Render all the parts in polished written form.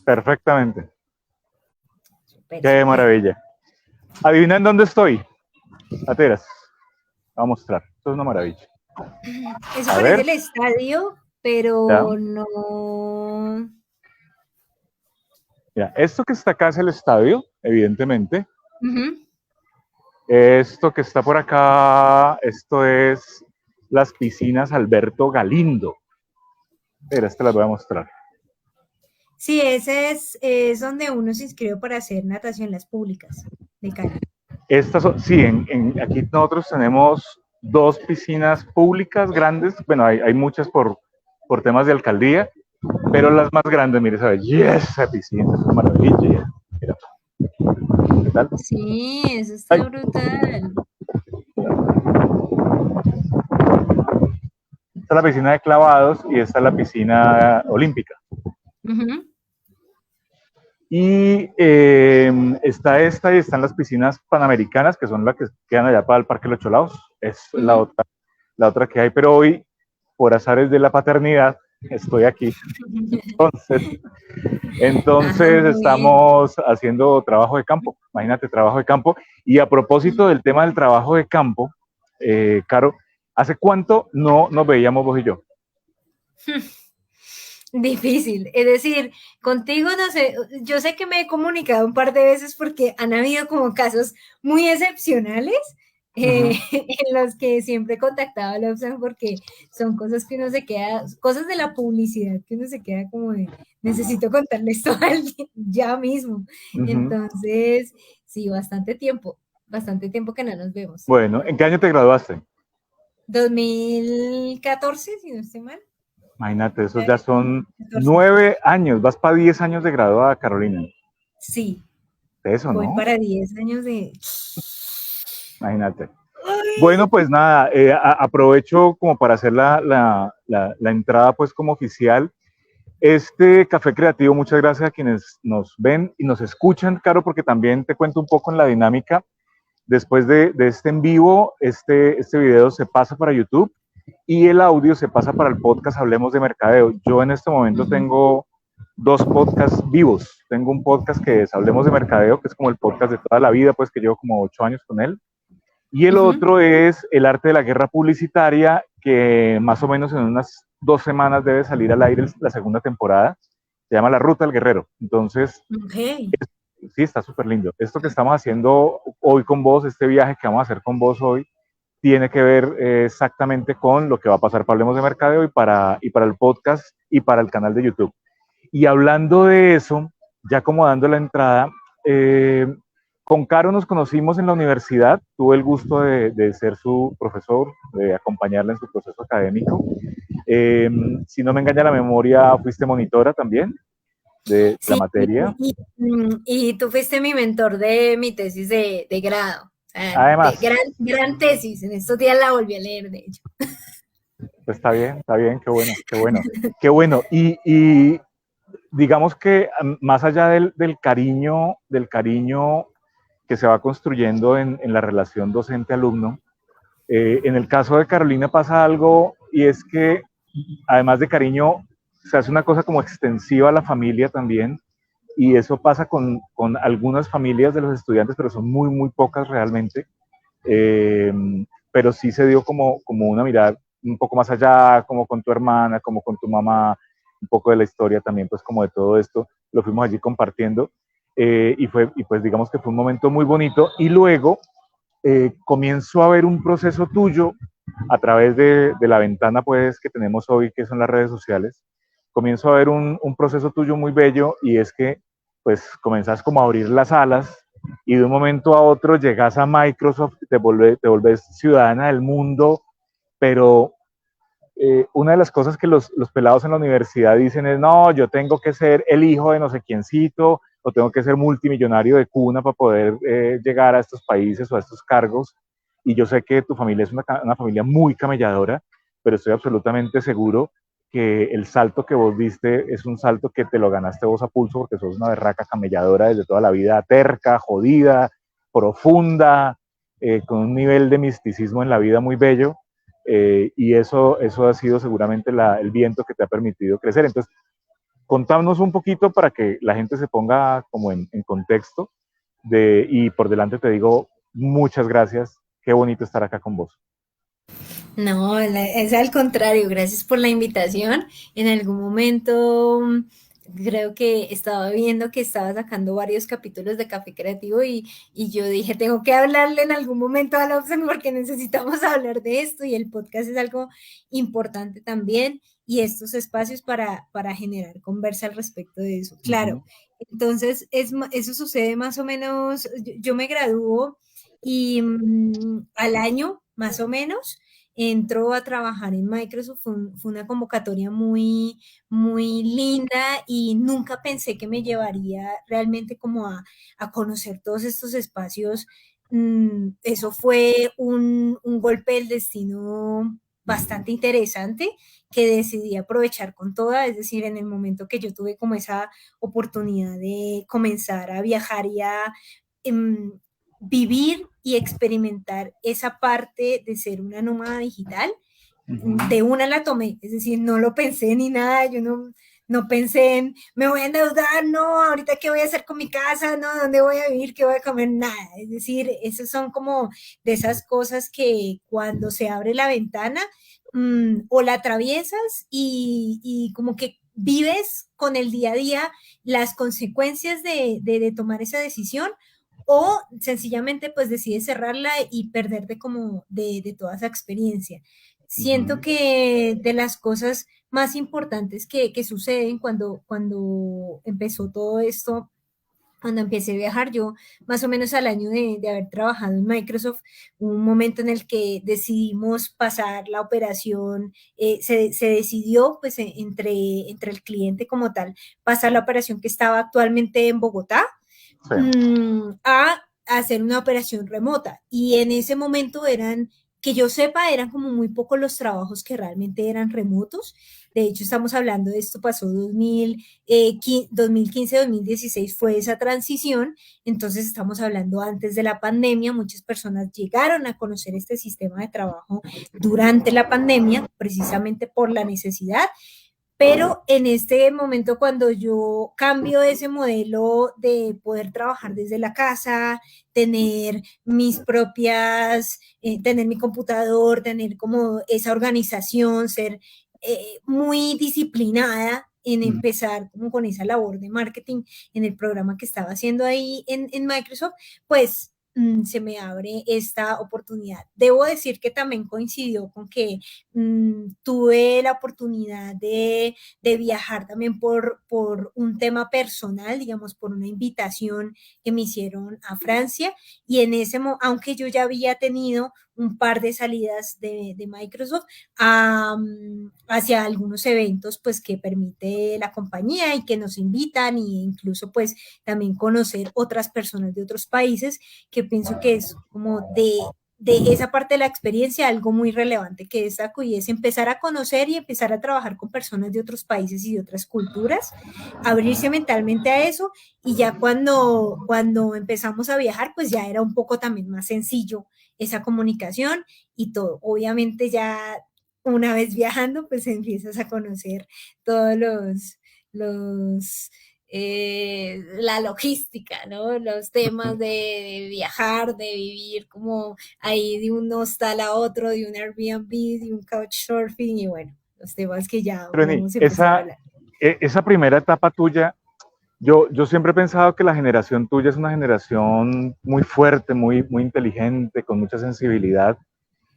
Perfectamente. Súper, Qué súper. maravilla. ¿Adivina en dónde estoy? Ateras. Voy a mostrar. Esto es una maravilla. Eso A parece ver. el estadio, ¿Ya? pero no. Mira, esto que está acá es el estadio, evidentemente. Ujú. Esto que está por acá, esto es las piscinas Alberto Galindo. Mira, te las voy a mostrar. Sí, ese es donde uno se inscribe para hacer natación, las públicas de Cali. Estas son, sí, aquí nosotros tenemos 2 piscinas públicas grandes. Bueno, hay muchas por temas de alcaldía, pero las más grandes, mire, esa belleza piscina, es una maravilla. Mira, ¿qué tal? Sí, eso Ay, está brutal. esta es la piscina de clavados y esta es la piscina olímpica. Ujú. Y está esta y están las piscinas panamericanas, que son las que quedan allá para el Parque Los Cholados. Es Ujú. la otra que hay, pero hoy, por azares de la paternidad, estoy aquí. Ah, Entonces muy bien. estamos haciendo trabajo de campo, imagínate, trabajo de campo. Y a propósito del tema del trabajo de campo, Caro, ¿hace cuánto no nos veíamos vos y yo? Difícil. Es decir, contigo no sé, yo sé que me he comunicado un par de veces porque han habido como casos muy excepcionales Uh -huh. en los que siempre he contactado a la opción porque son cosas que uno se queda, cosas de la publicidad que uno se queda como de, necesito contarle esto a alguien ya mismo. Uh -huh. Entonces, sí, bastante tiempo que no nos vemos. Bueno, ¿en qué año te graduaste? 2014, si no estoy mal. Imagínate, esos ya son 14. 9 años, vas para 10 años de graduada, Carolina. Sí, Eso, voy ¿no? para 10 años de... Imagínate. Ay. Bueno, pues nada, aprovecho como para hacer la entrada pues como oficial. Este café creativo, muchas gracias a quienes nos ven y nos escuchan, Caro, porque también te cuento un poco en la dinámica. Después de este en vivo, este video se pasa para YouTube y el audio se pasa para el podcast Hablemos de Mercadeo. Yo en este momento tengo 2 podcasts vivos. Tengo un podcast que es Hablemos de Mercadeo, que es como el podcast de toda la vida, pues que llevo como 8 años con él. Y el otro es El arte de la guerra publicitaria, que más o menos en unas 2 semanas debe salir al aire la segunda temporada. Se llama La Ruta del Guerrero. Entonces, Ok. sí, está súper lindo. Esto que estamos haciendo hoy con vos, este viaje que vamos a hacer con vos hoy, tiene que ver exactamente con lo que va a pasar para Hablemos de Mercadeo y para el podcast y para el canal de YouTube. Y hablando de eso, ya como dando la entrada, con Caro nos conocimos en la universidad, tuve el gusto de ser su profesor, de acompañarla en su proceso académico. Si no me engaña la memoria, fuiste monitora también de la Sí, materia. y tú fuiste mi mentor de mi tesis de grado. O sea, de Además, gran tesis. En estos días la volví a leer, de hecho. está bien, qué bueno, qué bueno, qué bueno. Y digamos que más allá del cariño que se va construyendo en la relación docente-alumno, en el caso de Carolina pasa algo y es que además de cariño se hace una cosa como extensiva a la familia también y eso pasa con algunas familias de los estudiantes, pero son muy, muy pocas realmente. Eh, pero sí se dio como una mirada un poco más allá, como con tu hermana, como con tu mamá, un poco de la historia también, pues como de todo esto, lo fuimos allí compartiendo y pues digamos que fue un momento muy bonito y luego comienzo a ver un proceso tuyo a través de la ventana pues que tenemos hoy, que son las redes sociales, comienzo a ver un proceso tuyo muy bello y es que pues comenzás como a abrir las alas y de un momento a otro llegas a Microsoft, te volvés ciudadana del mundo, pero una de las cosas que los pelados en la universidad dicen es, no, yo tengo que ser el hijo de no sé quiéncito, o tengo que ser multimillonario de cuna para poder llegar a estos países o a estos cargos. Y yo sé que tu familia es una familia muy camelladora, pero estoy absolutamente seguro que el salto que vos diste es un salto que te lo ganaste vos a pulso porque sos una berraca camelladora desde toda la vida, terca, jodida, profunda, con un nivel de misticismo en la vida muy bello. Y eso ha sido seguramente el viento que te ha permitido crecer. Entonces, contanos un poquito para que la gente se ponga como en contexto y por delante te digo muchas gracias, qué bonito estar acá con vos. No, es al contrario, gracias por la invitación. En algún momento creo que estaba viendo que estaba sacando varios capítulos de Café Creativo y yo dije, tengo que hablarle en algún momento a Lobsen porque necesitamos hablar de esto y el podcast es algo importante también y estos espacios para generar conversa al respecto de eso. Claro, Ujú, entonces eso sucede más o menos, yo me gradúo y al año más o menos entró a trabajar en Microsoft, fue una convocatoria muy linda y nunca pensé que me llevaría realmente como a conocer todos estos espacios. Eso fue un golpe del destino bastante interesante que decidí aprovechar con toda, es decir, en el momento que yo tuve como esa oportunidad de comenzar a viajar y a em, vivir y experimentar esa parte de ser una nómada digital, ujú, de una la tomé, es decir, no lo pensé ni nada, yo no pensé en, me voy a endeudar, no, ahorita qué voy a hacer con mi casa, no, dónde voy a vivir, qué voy a comer, nada. Es decir, esas son como de esas cosas que cuando se abre la ventana, o la atraviesas y como que vives con el día a día las consecuencias de tomar esa decisión o sencillamente pues decides cerrarla y perderte como de toda esa experiencia. Siento ujú, que de las cosas más importantes que suceden cuando empezó todo esto, cuando empecé a viajar, yo más o menos al año de haber trabajado en Microsoft, hubo un momento en el que decidimos pasar la operación, se decidió pues entre el cliente como tal, pasar la operación que estaba actualmente en Bogotá sí, a hacer una operación remota. Y en ese momento eran, que yo sepa, eran como muy pocos los trabajos que realmente eran remotos. De hecho, estamos hablando de esto, pasó 2015, 2016 fue esa transición. Entonces, estamos hablando antes de la pandemia. Muchas personas llegaron a conocer este sistema de trabajo durante la pandemia, precisamente por la necesidad. Pero en este momento, cuando yo cambio ese modelo de poder trabajar desde la casa, tener mis propias, tener mi computador, tener como esa organización, ser muy disciplinada en mm, empezar como con esa labor de marketing en el programa que estaba haciendo ahí en Microsoft, pues se me abre esta oportunidad. Debo decir que también coincidió con que tuve la oportunidad de viajar también por un tema personal, digamos, por una invitación que me hicieron a Francia y en ese, aunque yo ya había tenido un par de salidas de Microsoft hacia algunos eventos pues que permite la compañía y que nos invitan e incluso pues también conocer otras personas de otros países que pienso que es como de esa parte de la experiencia algo muy relevante que destaco y es empezar a conocer y empezar a trabajar con personas de otros países y de otras culturas, abrirse mentalmente a eso y ya cuando empezamos a viajar pues ya era un poco también más sencillo esa comunicación y todo. Obviamente ya una vez viajando pues empiezas a conocer todos los la logística, ¿no? Los temas ujú. de viajar, de vivir como ahí de un hostal a otro, de un Airbnb, de un couchsurfing y bueno, los temas que ya Pero hemos empezado a hablar. esa primera etapa tuya, yo siempre he pensado que la generación tuya es una generación muy fuerte, muy inteligente, con mucha sensibilidad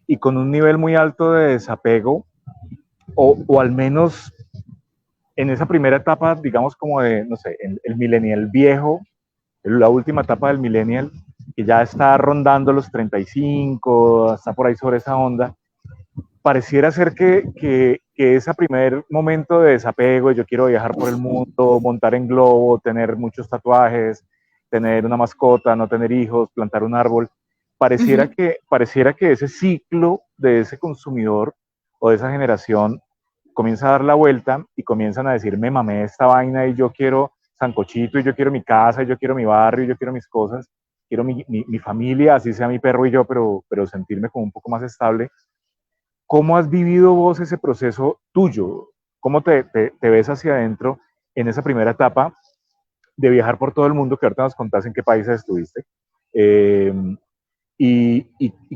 y con un nivel muy alto de desapego, o al menos en esa primera etapa, digamos como de, no sé, el millennial viejo, la última etapa del millennial, que ya está rondando los 35, está por ahí sobre esa onda, pareciera ser que ese primer momento de desapego, yo quiero viajar por el mundo, montar en globo, tener muchos tatuajes, tener una mascota, no tener hijos, plantar un árbol, Uh -huh. pareciera que ese ciclo de ese consumidor o de esa generación comienza a dar la vuelta y comienzan a decir, me mamé esta vaina y yo quiero sancochito y yo quiero mi casa y yo quiero mi barrio y yo quiero mis cosas, quiero mi familia, así sea mi perro y yo, pero sentirme como un poco más estable. ¿Cómo has vivido vos ese proceso tuyo? ¿Cómo te ves hacia adentro en esa primera etapa de viajar por todo el mundo, que ahorita nos contás en qué países estuviste, eh, y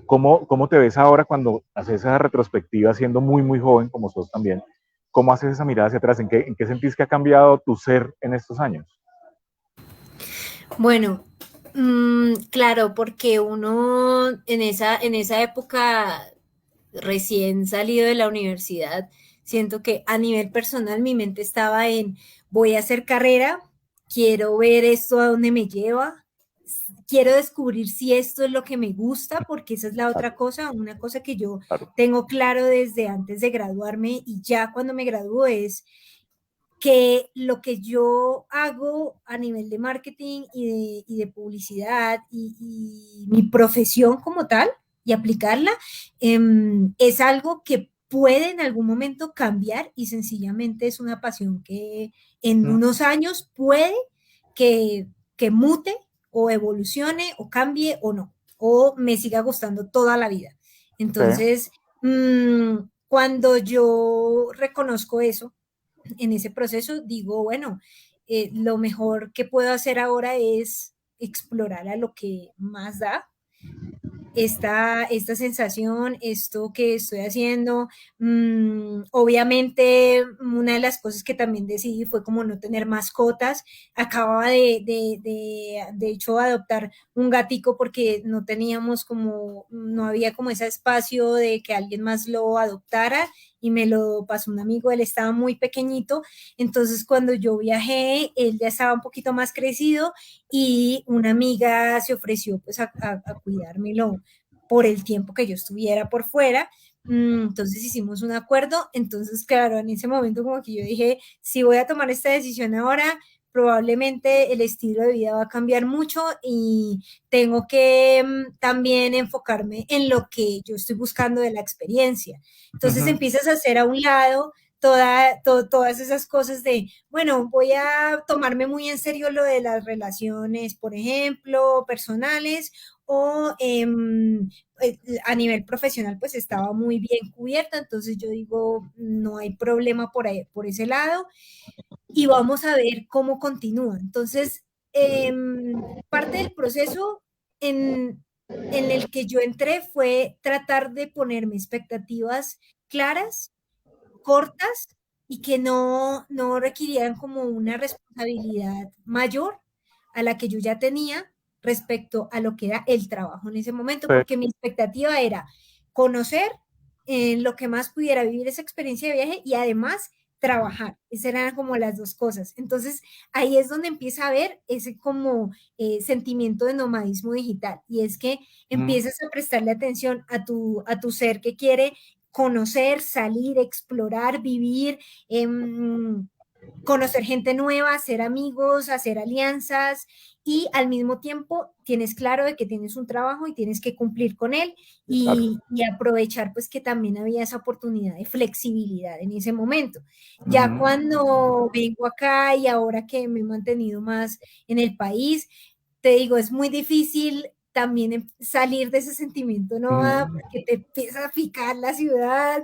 cómo te ves ahora cuando haces esa retrospectiva siendo muy, muy joven, como sos también. ¿Cómo haces esa mirada hacia atrás? ¿En qué sentís que ha cambiado tu ser en estos años? Bueno, claro, porque uno en esa época recién salido de la universidad, siento que a nivel personal mi mente estaba en voy a hacer carrera, quiero ver esto a dónde me lleva, quiero descubrir si esto es lo que me gusta, porque esa es la Claro, otra cosa, una cosa que yo claro. tengo claro desde antes de graduarme y ya cuando me gradúo es que lo que yo hago a nivel de marketing y de publicidad y mi profesión como tal y aplicarla es algo que puede en algún momento cambiar y sencillamente es una pasión que en Mm, unos años puede que, que mute o evolucione o cambie o no, o me siga gustando toda la vida. sí. Entonces, cuando yo reconozco eso, en ese proceso digo, bueno, lo mejor que puedo hacer ahora es explorar a lo que más da esta sensación, esto que estoy haciendo. Obviamente, una de las cosas que también decidí fue como no tener mascotas. Acababa de hecho, adoptar un gatico porque no teníamos como, no había como ese espacio de que alguien más lo adoptara y me lo pasó un amigo, él estaba muy pequeñito, entonces cuando yo viajé, él ya estaba un poquito más crecido y una amiga se ofreció pues a cuidármelo por el tiempo que yo estuviera por fuera. Entonces hicimos un acuerdo, entonces claro, en ese momento como que yo dije, si voy a tomar esta decisión ahora, probablemente el estilo de vida va a cambiar mucho y tengo que también enfocarme en lo que yo estoy buscando de la experiencia. Entonces Ujú, empiezas a hacer a un lado todas esas cosas de, bueno, voy a tomarme muy en serio lo de las relaciones, por ejemplo, personales, o a nivel profesional, pues estaba muy bien cubierta, entonces yo digo, no hay problema por ahí, por ese lado, y vamos a ver cómo continúa. Entonces, parte del proceso en el que yo entré fue tratar de ponerme expectativas claras, cortas y que no requirieran como una responsabilidad mayor a la que yo ya tenía respecto a lo que era el trabajo en ese momento, sí. porque mi expectativa era conocer en lo que más pudiera vivir esa experiencia de viaje y además trabajar. Esas eran como las dos cosas. Entonces ahí es donde empieza a haber ese como sentimiento de nomadismo digital y es que Mm, empiezas a prestarle atención a tu ser que quiere conocer, salir, explorar, vivir, conocer gente nueva, hacer amigos, hacer alianzas y al mismo tiempo tienes claro de que tienes un trabajo y tienes que cumplir con él claro. y aprovechar pues que también había esa oportunidad de flexibilidad en ese momento. Ya Ujú, cuando vengo acá y ahora que me he mantenido más en el país, te digo, es muy difícil también salir de ese sentimiento nómada ujú, porque te empieza a picar la ciudad,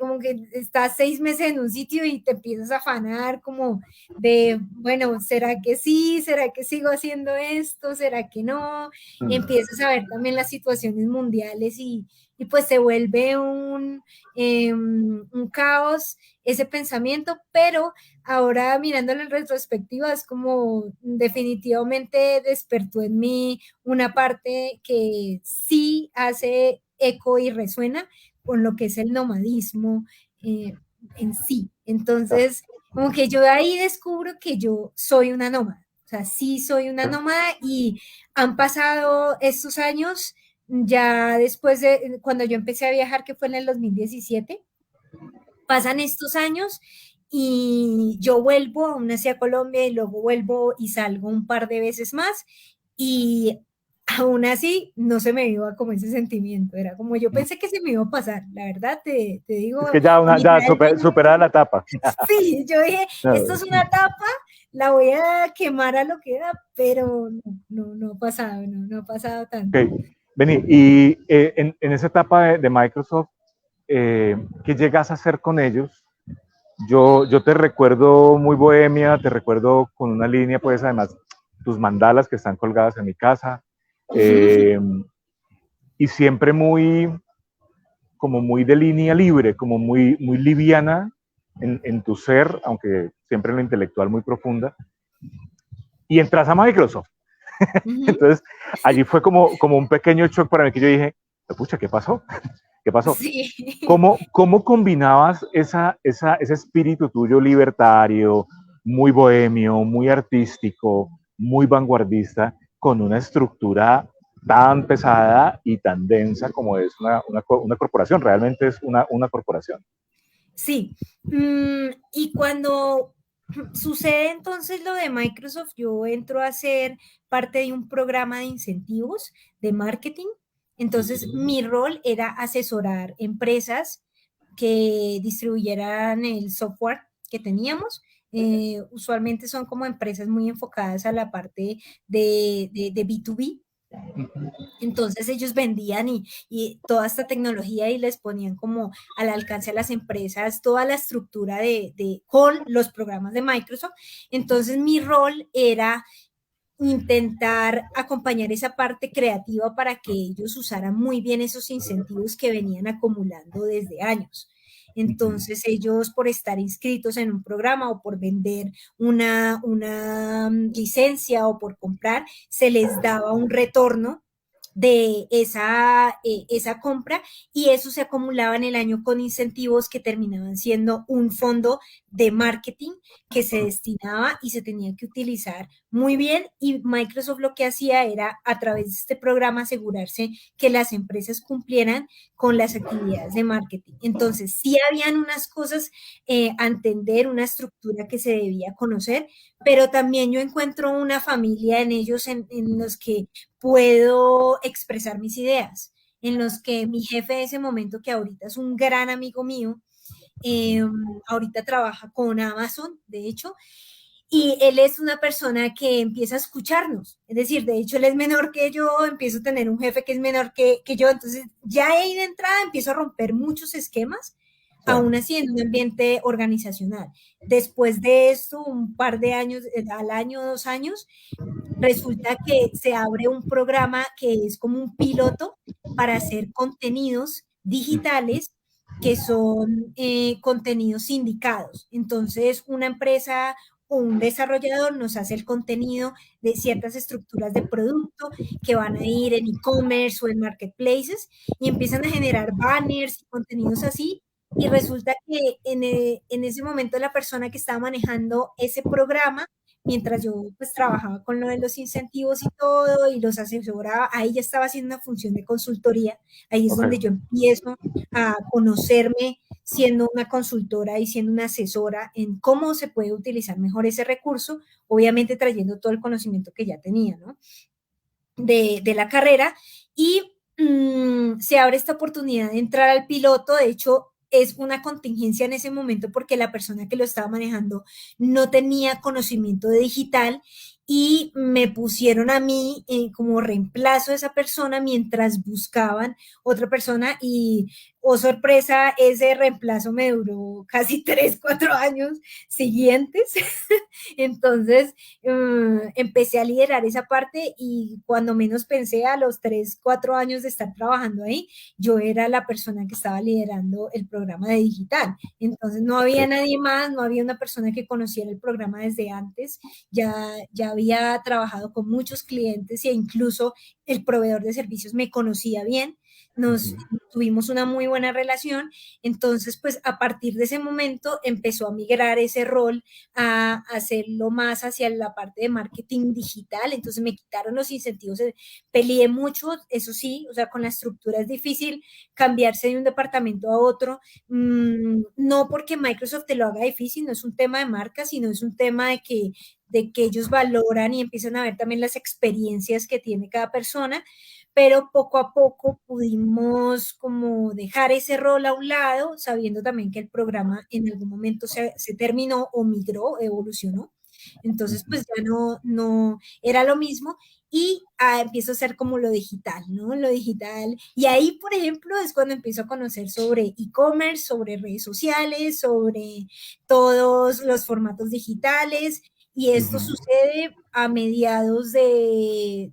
como que estás 6 meses en un sitio y te empiezas a afanar como de, bueno, ¿será que sí? ¿Será que sigo haciendo esto? ¿Será que no? mm. Empiezas a ver también las situaciones mundiales y pues se vuelve un caos ese pensamiento, pero ahora mirándolo en retrospectiva es como definitivamente despertó en mí una parte que sí hace eco y resuena con lo que es el nomadismo eh, en sí. Claro, Entonces, como que yo ahí descubro que yo soy una nómada. O sea, sí soy una sí, nómada y han pasado estos años, ya después de cuando yo empecé a viajar, que fue en el 2017, pasan estos años y yo vuelvo aún así a Colombia y luego vuelvo y salgo un par de veces más y aún así no se me iba como ese sentimiento, era como yo mm. pensé que se me iba a pasar, la verdad te digo, Es que ya, a ya mitad del superada la etapa. sí, yo dije, esto No, es una etapa, la voy a quemar a lo que da, pero no ha pasado, no ha pasado tanto. ok, vení, y en esa etapa de Microsoft, ¿qué llegas a hacer con ellos? yo te recuerdo muy bohemia, te recuerdo con una línea, pues además, tus mandalas que están colgadas en mi casa, eh, y siempre muy, como muy de línea libre, como muy, muy liviana en tu ser, aunque siempre en lo intelectual muy profunda, y entras a Microsoft. Entonces, allí fue como un pequeño shock para mí que yo dije, pucha, ¿qué pasó? ¿Qué pasó? Sí. ¿Cómo combinabas ese espíritu tuyo libertario, muy bohemio, muy artístico, muy vanguardista, con una estructura tan pesada y tan densa como es una corporación? Realmente es una corporación. Sí, y cuando sucede entonces lo de Microsoft, yo entro a ser parte de un programa de incentivos de marketing. Entonces, mi rol era asesorar empresas que distribuyeran el software que teníamos. Usualmente son como empresas muy enfocadas a la parte de B2B. Entonces ellos vendían y toda esta tecnología y les ponían como al alcance a las empresas toda la estructura con los programas de Microsoft. Entonces mi rol era intentar acompañar esa parte creativa para que ellos usaran muy bien esos incentivos que venían acumulando desde años. Entonces ellos por estar inscritos en un programa o por vender una licencia o por comprar, se les daba un retorno de esa compra y eso se acumulaba en el año con incentivos que terminaban siendo un fondo de marketing que se destinaba y se tenía que utilizar muy bien y Microsoft lo que hacía era a través de este programa asegurarse que las empresas cumplieran con las actividades de marketing. Entonces, sí habían unas cosas a entender, una estructura que se debía conocer, pero también yo encuentro una familia en ellos en los que puedo expresar mis ideas, en los que mi jefe de ese momento, que ahorita es un gran amigo mío, eh, ahorita trabaja con Amazon, de hecho, y él es una persona que empieza a escucharnos. Es decir, de hecho, él es menor que yo, empiezo a tener un jefe que es menor que yo, entonces ya ahí de entrada empiezo a romper muchos esquemas, Sí. aún así en un ambiente organizacional. Después de esto, un par de años, al año, 2 años, resulta que se abre un programa que es como un piloto para hacer contenidos digitales que son contenidos sindicados. Entonces, una empresa o un desarrollador nos hace el contenido de ciertas estructuras de producto que van a ir en e-commerce o en marketplaces y empiezan a generar banners y contenidos así. Y resulta que en ese momento la persona que estaba manejando ese programa mientras yo pues trabajaba con lo de los incentivos y todo y los asesoraba, ahí ya estaba haciendo una función de consultoría, ahí es donde Okay. yo empiezo a conocerme siendo una consultora y siendo una asesora en cómo se puede utilizar mejor ese recurso, obviamente trayendo todo el conocimiento que ya tenía, ¿no? De la carrera y se abre esta oportunidad de entrar al piloto, de hecho es una contingencia en ese momento porque la persona que lo estaba manejando no tenía conocimiento de digital y me pusieron a mí como reemplazo de esa persona mientras buscaban otra persona y, oh sorpresa, ese reemplazo me duró casi 3, 4 años siguientes. Entonces, empecé a liderar esa parte y cuando menos pensé a los 3, 4 años de estar trabajando ahí, yo era la persona que estaba liderando el programa de digital. Entonces no había Okay. nadie más, no había una persona que conociera el programa desde antes, ya había trabajado con muchos clientes e incluso el proveedor de servicios me conocía bien. Nos tuvimos una muy buena relación, entonces pues a partir de ese momento empezó a migrar ese rol a hacerlo más hacia la parte de marketing digital, entonces me quitaron los incentivos, peleé mucho, eso sí, o sea, con la estructura es difícil cambiarse de un departamento a otro, no porque Microsoft te lo haga difícil, no es un tema de marca, sino es un tema de que ellos valoran y empiezan a ver también las experiencias que tiene cada persona, pero poco a poco pudimos como dejar ese rol a un lado, sabiendo también que el programa en algún momento se terminó o migró, evolucionó. Entonces, Ujú, pues ya no era lo mismo y empiezo a hacer como lo digital, ¿no? Lo digital. Y ahí, por ejemplo, es cuando empiezo a conocer sobre e-commerce, sobre redes sociales, sobre todos los formatos digitales. Y esto ujú, sucede a mediados del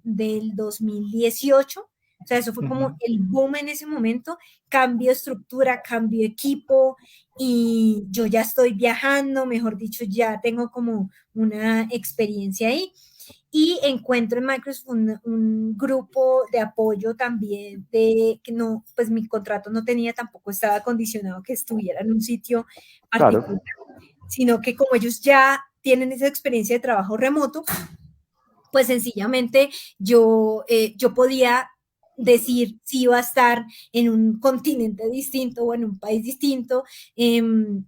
2018. O sea, eso fue como ujú. el boom en ese momento. Cambio de estructura, cambio de equipo y yo ya estoy viajando, mejor dicho, ya tengo como una experiencia ahí y encuentro en Microsoft un grupo de apoyo también de que no, pues mi contrato no tenía tampoco estaba condicionado que estuviera en un sitio Claro, particular, sino que como ellos ya tienen esa experiencia de trabajo remoto, pues sencillamente yo podía decir si iba a estar en un continente distinto o en un país distinto,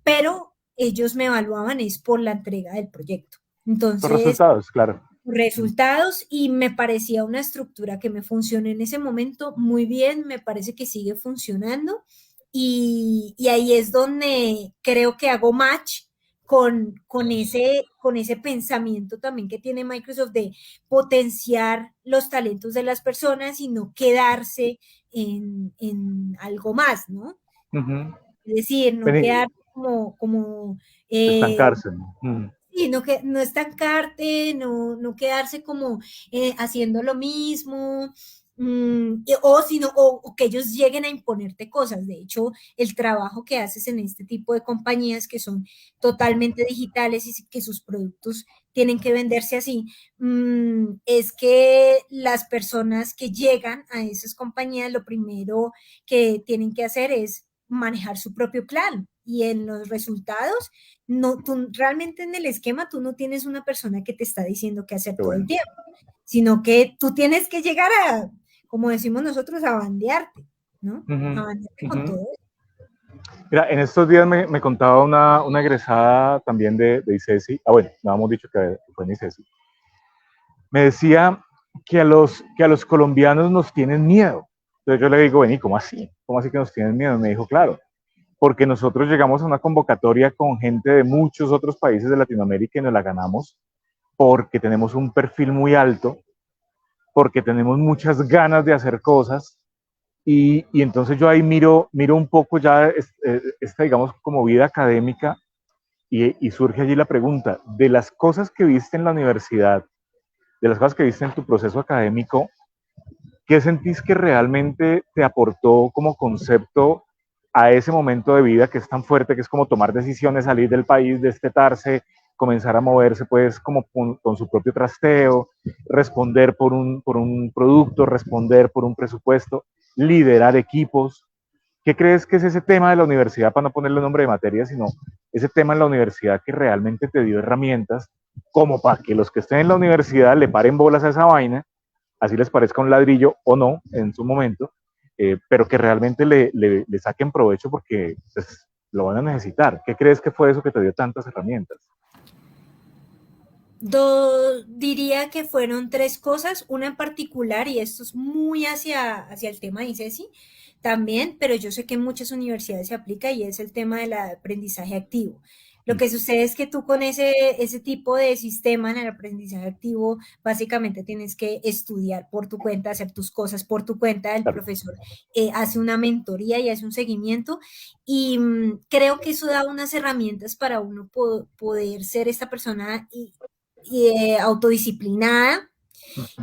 pero ellos me evaluaban es por la entrega del proyecto. los Entonces, resultados, claro. resultados y me parecía una estructura que me funcionó en ese momento muy bien, me parece que sigue funcionando y ahí es donde creo que hago match con ese pensamiento también que tiene Microsoft de potenciar los talentos de las personas y no quedarse en algo más, ¿no? Ujú. Es decir, no Vení, quedar como eh, estancarse. Ujú. sí, no estancarte, no quedarse como haciendo lo mismo, o que ellos lleguen a imponerte cosas. De hecho, el trabajo que haces en este tipo de compañías que son totalmente digitales y que sus productos tienen que venderse así, es que las personas que llegan a esas compañías, lo primero que tienen que hacer es manejar su propio plan y en los resultados no, tú realmente en el esquema tú no tienes una persona que te está diciendo qué hacer Qué todo el bueno. tiempo, sino que tú tienes que llegar como decimos nosotros, a bandearte, ¿no? Ujú, A bandearte ujú. con todo. Mira, en estos días me contaba una egresada también de ICESI. Ah, bueno, no hemos dicho que fue en ICESI. Me decía que a los colombianos nos tienen miedo. Entonces yo le digo, vení, ¿cómo así? ¿Cómo así que nos tienen miedo? Me dijo, claro, porque nosotros llegamos a una convocatoria con gente de muchos otros países de Latinoamérica y nos la ganamos porque tenemos un perfil muy alto, porque tenemos muchas ganas de hacer cosas y entonces yo ahí miro un poco ya esta, digamos, como vida académica y surge allí la pregunta, de las cosas que viste en la universidad, de las cosas que viste en tu proceso académico, ¿qué sentís que realmente te aportó como concepto a ese momento de vida que es tan fuerte, que es como tomar decisiones, salir del país, destetarse, comenzar a moverse pues como con su propio trasteo, responder por un producto, responder por un presupuesto, liderar equipos? ¿Qué crees que es ese tema de la universidad, para no ponerle nombre de materia, sino ese tema en la universidad que realmente te dio herramientas como para que los que estén en la universidad le paren bolas a esa vaina, así les parezca un ladrillo o no en su momento, pero que realmente le saquen provecho porque pues, lo van a necesitar? ¿Qué crees que fue eso que te dio tantas herramientas? Diría que fueron tres cosas, una en particular, y esto es muy hacia el tema de ICESI también, pero yo sé que en muchas universidades se aplica y es el tema del aprendizaje activo. Lo que sucede es que tú con ese tipo de sistema en el aprendizaje activo, básicamente tienes que estudiar por tu cuenta, hacer tus cosas por tu cuenta, el Claro. profesor hace una mentoría y hace un seguimiento y creo que eso da unas herramientas para uno poder ser esta persona autodisciplinada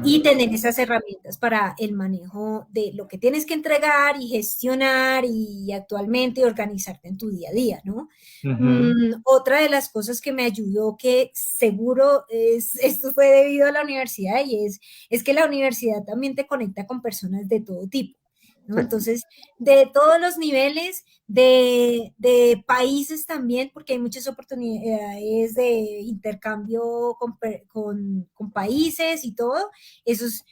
y Uh-huh. tener esas herramientas para el manejo de lo que tienes que entregar y gestionar y actualmente organizarte en tu día a día, ¿no? Uh-huh. Otra de las cosas que me ayudó, que seguro esto fue debido a la universidad, es que la universidad también te conecta con personas de todo tipo, ¿no? Sí, Entonces, de todos los niveles, de países también, porque hay muchas oportunidades de intercambio con países y todo. Eso es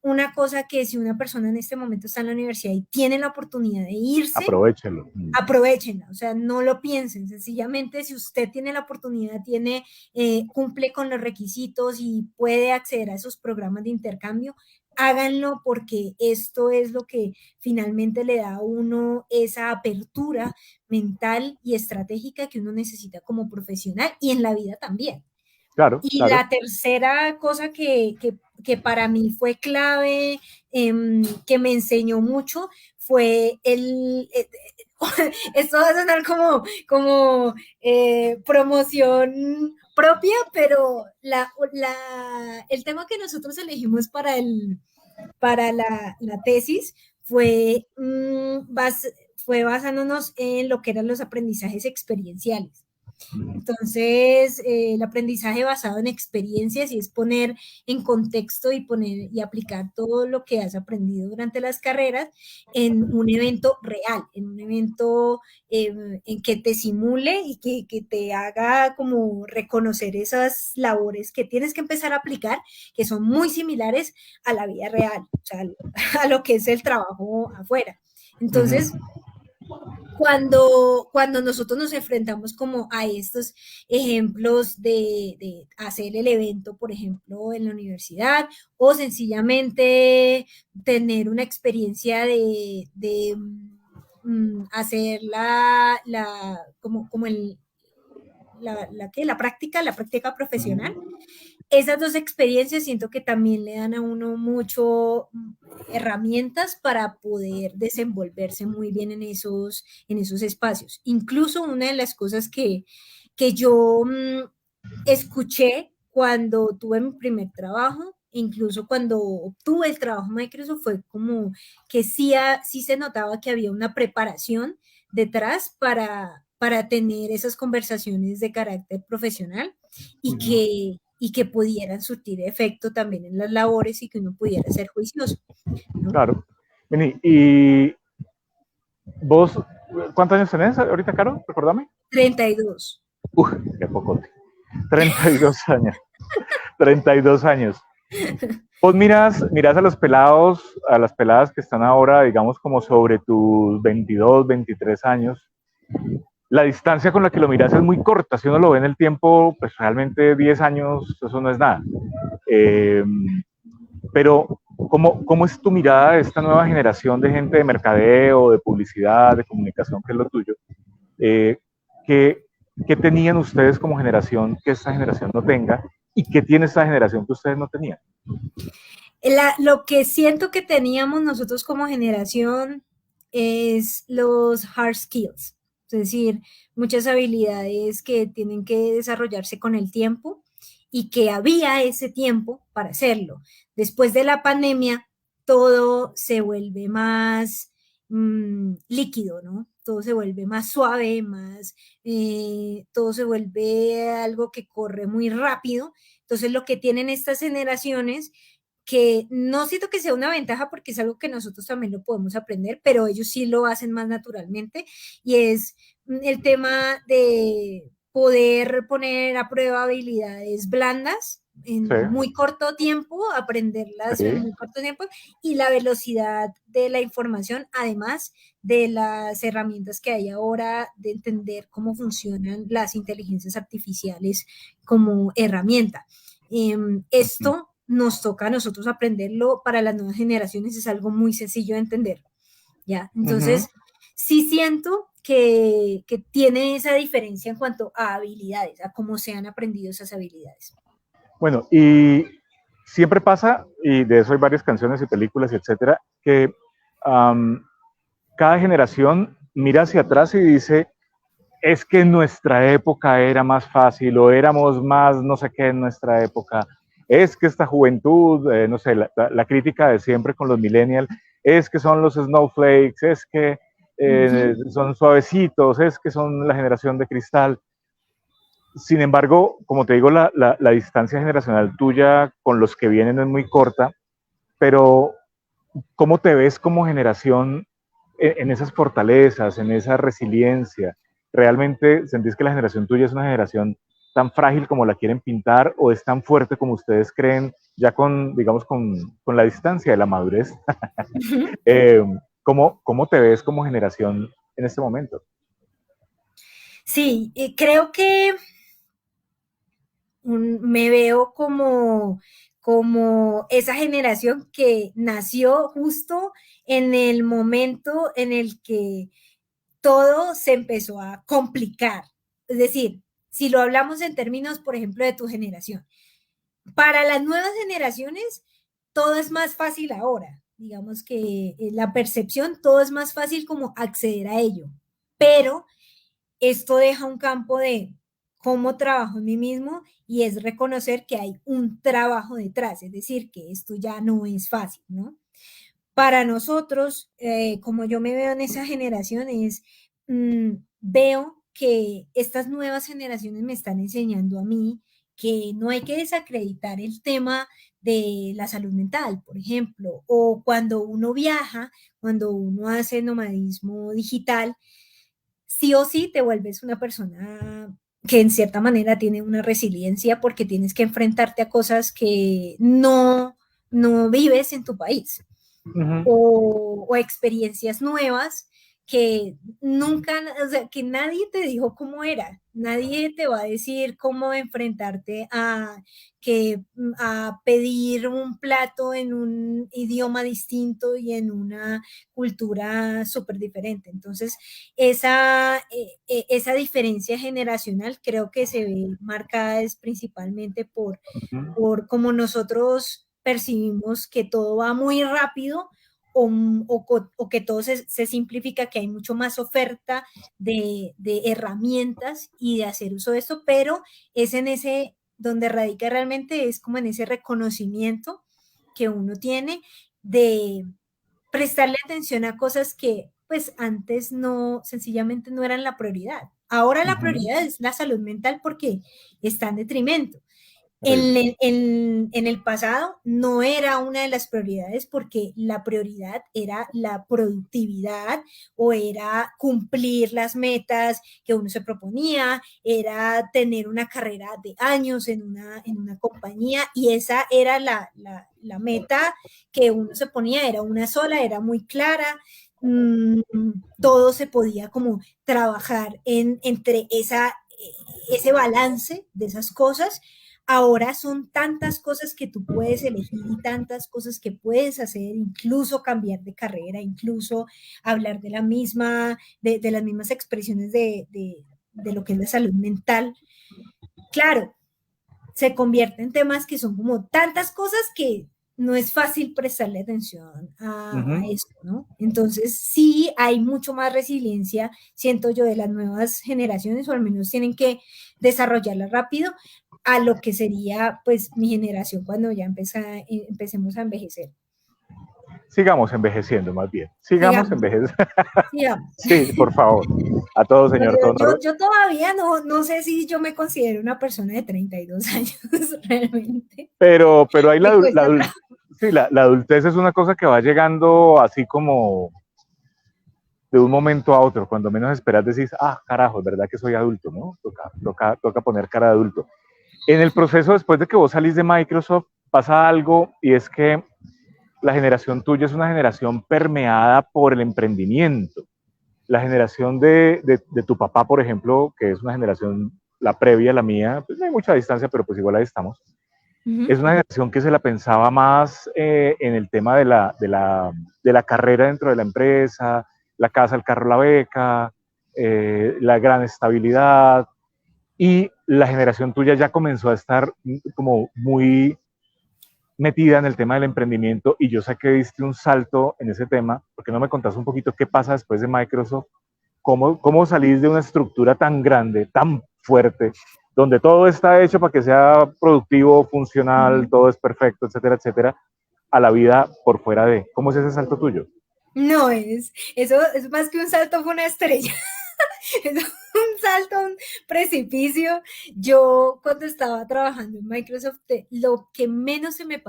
una cosa que si una persona en este momento está en la universidad y tiene la oportunidad de irse, aprovechalo. aprovechenla, o sea, no lo piensen, sencillamente si usted tiene la oportunidad, cumple con los requisitos y puede acceder a esos programas de intercambio, háganlo porque esto es lo que finalmente le da a uno esa apertura mental y estratégica que uno necesita como profesional y en la vida también. Claro, Y claro. la tercera cosa que para mí fue clave, que me enseñó mucho, fue esto va a sonar como promoción propia, pero el tema que nosotros elegimos para la tesis fue, fue basándonos en lo que eran los aprendizajes experienciales. Entonces, el aprendizaje basado en experiencias y es poner en contexto y poner y aplicar todo lo que has aprendido durante las carreras en un evento real, en un evento en que te simule y que te haga como reconocer esas labores que tienes que empezar a aplicar, que son muy similares a la vida real, o sea, a lo que es el trabajo afuera. Entonces, Ujú. cuando nosotros nos enfrentamos como a estos ejemplos de hacer el evento, por ejemplo, en la universidad, o sencillamente tener una experiencia de hacer como la práctica profesional, esas dos experiencias siento que también le dan a uno mucho herramientas para poder desenvolverse muy bien en esos espacios. Incluso una de las cosas que yo escuché cuando tuve mi primer trabajo, incluso cuando obtuve el trabajo en Microsoft, fue como que sí se notaba que había una preparación detrás para tener esas conversaciones de carácter profesional y que pudieran surtir efecto también en las labores y que uno pudiera ser juicioso, ¿no? Claro. Vení, y vos, ¿cuántos años tenés ahorita, Caro? Recordame. 32. Uf, qué poco. 32 años. 32 años. Vos miras a los pelados, a las peladas que están ahora, digamos, como sobre tus 22, 23 años. La distancia con la que lo miras es muy corta. Si uno lo ve en el tiempo, pues realmente 10 años, eso no es nada. Eh, pero, ¿cómo es tu mirada de esta nueva generación de gente de mercadeo, de publicidad, de comunicación, que es lo tuyo? Eh, ¿qué, ¿Qué tenían ustedes como generación que esta generación no tenga? ¿Y qué tiene esta generación que ustedes no tenían? Lo que siento que teníamos nosotros como generación es los hard skills, es decir, muchas habilidades que tienen que desarrollarse con el tiempo y que había ese tiempo para hacerlo. Después de la pandemia, todo se vuelve más líquido, ¿no? Todo se vuelve más suave, todo se vuelve algo que corre muy rápido. Entonces, lo que tienen estas generaciones que no siento que sea una ventaja porque es algo que nosotros también lo podemos aprender, pero ellos sí lo hacen más naturalmente y es el tema de poder poner a prueba habilidades blandas Sí, en muy corto tiempo, aprenderlas en sí. muy corto tiempo y la velocidad de la información, además de las herramientas que hay ahora de entender cómo funcionan las inteligencias artificiales como herramienta. Uh-huh. Esto nos toca a nosotros aprenderlo, para las nuevas generaciones es algo muy sencillo de entender, ¿ya? Uh-huh. Entonces, sí siento que tiene esa diferencia en cuanto a habilidades, a cómo se han aprendido esas habilidades. Bueno, y siempre pasa, y de eso hay varias canciones y películas, etcétera, que um, cada generación mira hacia atrás y dice, es que en nuestra época era más fácil o éramos más no sé qué en nuestra época. Es que esta juventud, no sé, la crítica de siempre con los millennials, es que son los snowflakes, es que Ujú. son suavecitos, es que son la generación de cristal. Sin embargo, como te digo, la distancia generacional tuya con los que vienen es muy corta, pero ¿cómo te ves como generación en esas fortalezas, en esa resiliencia? ¿Realmente sentís que la generación tuya es una generación tan frágil como la quieren pintar o es tan fuerte como ustedes creen, ya con, digamos, con la distancia de la madurez? Ujú. eh, ¿Cómo te ves como generación en este momento? Sí, creo que me veo como esa generación que nació justo en el momento en el que todo se empezó a complicar. Es decir, Si lo hablamos en términos, por ejemplo, de tu generación. Para las nuevas generaciones, todo es más fácil ahora. Digamos que la percepción, todo es más fácil como acceder a ello. Pero esto deja un campo de cómo trabajo en mí mismo y es reconocer que hay un trabajo detrás, es decir, que esto ya no es fácil, ¿no? Para nosotros, como yo me veo en esa generación, veo que estas nuevas generaciones me están enseñando a mí que no hay que desacreditar el tema de la salud mental, por ejemplo, o cuando uno viaja, cuando uno hace nomadismo digital, sí o sí te vuelves una persona que en cierta manera tiene una resiliencia porque tienes que enfrentarte a cosas que no vives en tu país Ujú. o experiencias nuevas que nunca, o sea, que nadie te dijo cómo era, nadie te va a decir cómo enfrentarte a pedir un plato en un idioma distinto y en una cultura súper diferente. Entonces, esa diferencia generacional creo que se ve marcada es principalmente Ujú. por cómo nosotros percibimos que todo va muy rápido o que todo se simplifica, que hay mucho más oferta de herramientas y de hacer uso de eso, pero es en ese, donde radica realmente, es como en ese reconocimiento que uno tiene de prestarle atención a cosas que pues antes no, sencillamente no eran la prioridad. Ahora la Ujú. prioridad es la salud mental porque está en detrimento. Terrible. En el pasado no era una de las prioridades porque la prioridad era la productividad o era cumplir las metas que uno se proponía, era tener una carrera de años en una compañía y esa era la meta que uno se ponía, era una sola, era muy clara. mm, Todo se podía como trabajar entre ese balance de esas cosas. Ahora son tantas cosas que tú puedes elegir y tantas cosas que puedes hacer, incluso cambiar de carrera, incluso hablar de las mismas expresiones de lo que es la salud mental. Claro, se convierte en temas que son como tantas cosas que no es fácil prestarle atención a Ujú. eso, ¿no? Entonces, sí hay mucho más resiliencia, siento yo, de las nuevas generaciones, o al menos tienen que desarrollarla rápido a lo que sería, pues, mi generación cuando ya empecemos a envejecer. Sigamos envejeciendo, más bien. Sigamos Sigamos, envejeciendo. sigamos. Sí, por favor. A todo, No, señor Tonor. yo todavía no sé si yo me considero una persona de 32 años, realmente. Pero ahí Me cuesta trabajo. sí, la adultez es una cosa que va llegando así como de un momento a otro. Cuando menos esperas decís, ah, carajo, es verdad que soy adulto, ¿no? Toca poner cara de adulto. En el proceso, después de que vos salís de Microsoft, pasa algo y es que la generación tuya es una generación permeada por el emprendimiento. La generación de tu papá, por ejemplo, que es una generación, la previa a la mía, pues no hay mucha distancia, pero pues igual ahí estamos. Es Ujú. una generación que se la pensaba más en el tema de la carrera dentro de la empresa, la casa, el carro, la beca, la gran estabilidad. Y la generación tuya ya comenzó a estar como muy metida en el tema del emprendimiento y yo sé que diste un salto en ese tema, porque no me contás un poquito qué pasa después de Microsoft, cómo salís de una estructura tan grande, tan fuerte, donde todo está hecho para que sea productivo, funcional, Ujú. todo es perfecto, etcétera, etcétera, a la vida por fuera de. ¿Cómo es ese salto tuyo? No eso es más que un salto, fue una estrella. Es un salto, un precipicio. Yo cuando estaba trabajando en Microsoft, lo que menos se me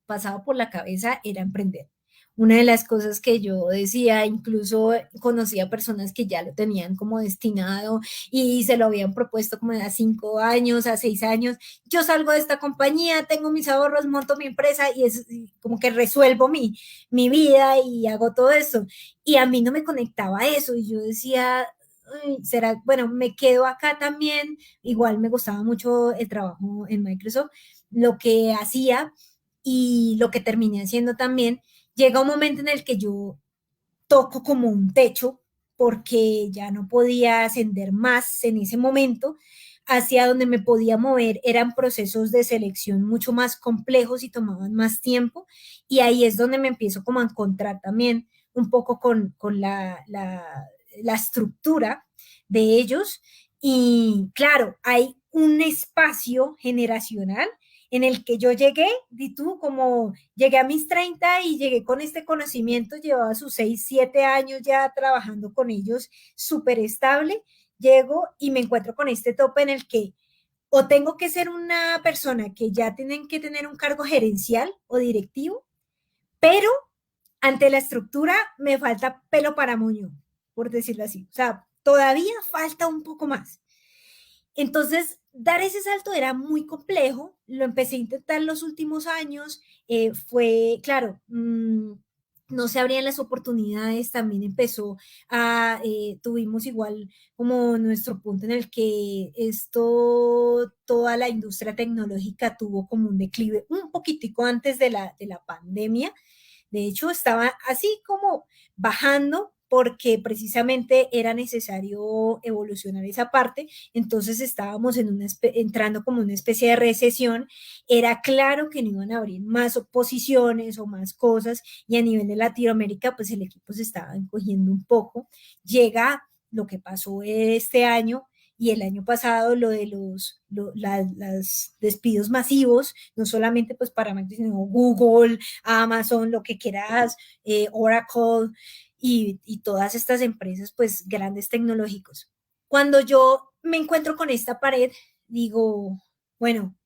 pasaba por la cabeza era emprender. Una de las cosas que yo decía, incluso conocía personas que ya lo tenían como destinado y se lo habían propuesto como a 5 años, a 6 años. Yo salgo de esta compañía, tengo mis ahorros, monto mi empresa y es como que resuelvo mi vida y hago todo eso. Y a mí no me conectaba eso y yo decía, será, bueno, me quedo acá también. Igual me gustaba mucho el trabajo en Microsoft, lo que hacía y lo que terminé haciendo también. Llega un momento en el que yo toco como un techo porque ya no podía ascender más en ese momento hacia donde me podía mover eran procesos de selección mucho más complejos y tomaban más tiempo. Y ahí es donde me empiezo como a encontrar también un poco con la estructura de ellos. Y claro, hay un espacio generacional en el que yo llegué, y tú como llegué a mis 30 y llegué con este conocimiento, llevaba sus 6 7 años ya trabajando con ellos, súper estable, llego y me encuentro con este tope en el que o tengo que ser una persona que ya tienen que tener un cargo gerencial o directivo, pero ante la estructura me falta pelo para moño, por decirlo así. O sea, todavía falta un poco más. Entonces, dar ese salto era muy complejo, lo empecé a intentar los últimos años, fue, claro, no se abrían las oportunidades, también tuvimos igual como nuestro punto en el que toda la industria tecnológica tuvo como un declive un poquitico antes de la pandemia. De hecho, estaba así como bajando porque precisamente era necesario evolucionar esa parte. Entonces estábamos entrando como una especie de recesión. Era claro que no iban a abrir más posiciones o más cosas y a nivel de Latinoamérica, pues el equipo se estaba encogiendo un poco. Llega lo que pasó este año y el año pasado lo de los despidos masivos, no solamente pues para Microsoft, sino Google, Amazon, lo que quieras, Oracle y todas estas empresas, pues grandes tecnológicos. Cuando yo me encuentro con esta pared, digo, bueno,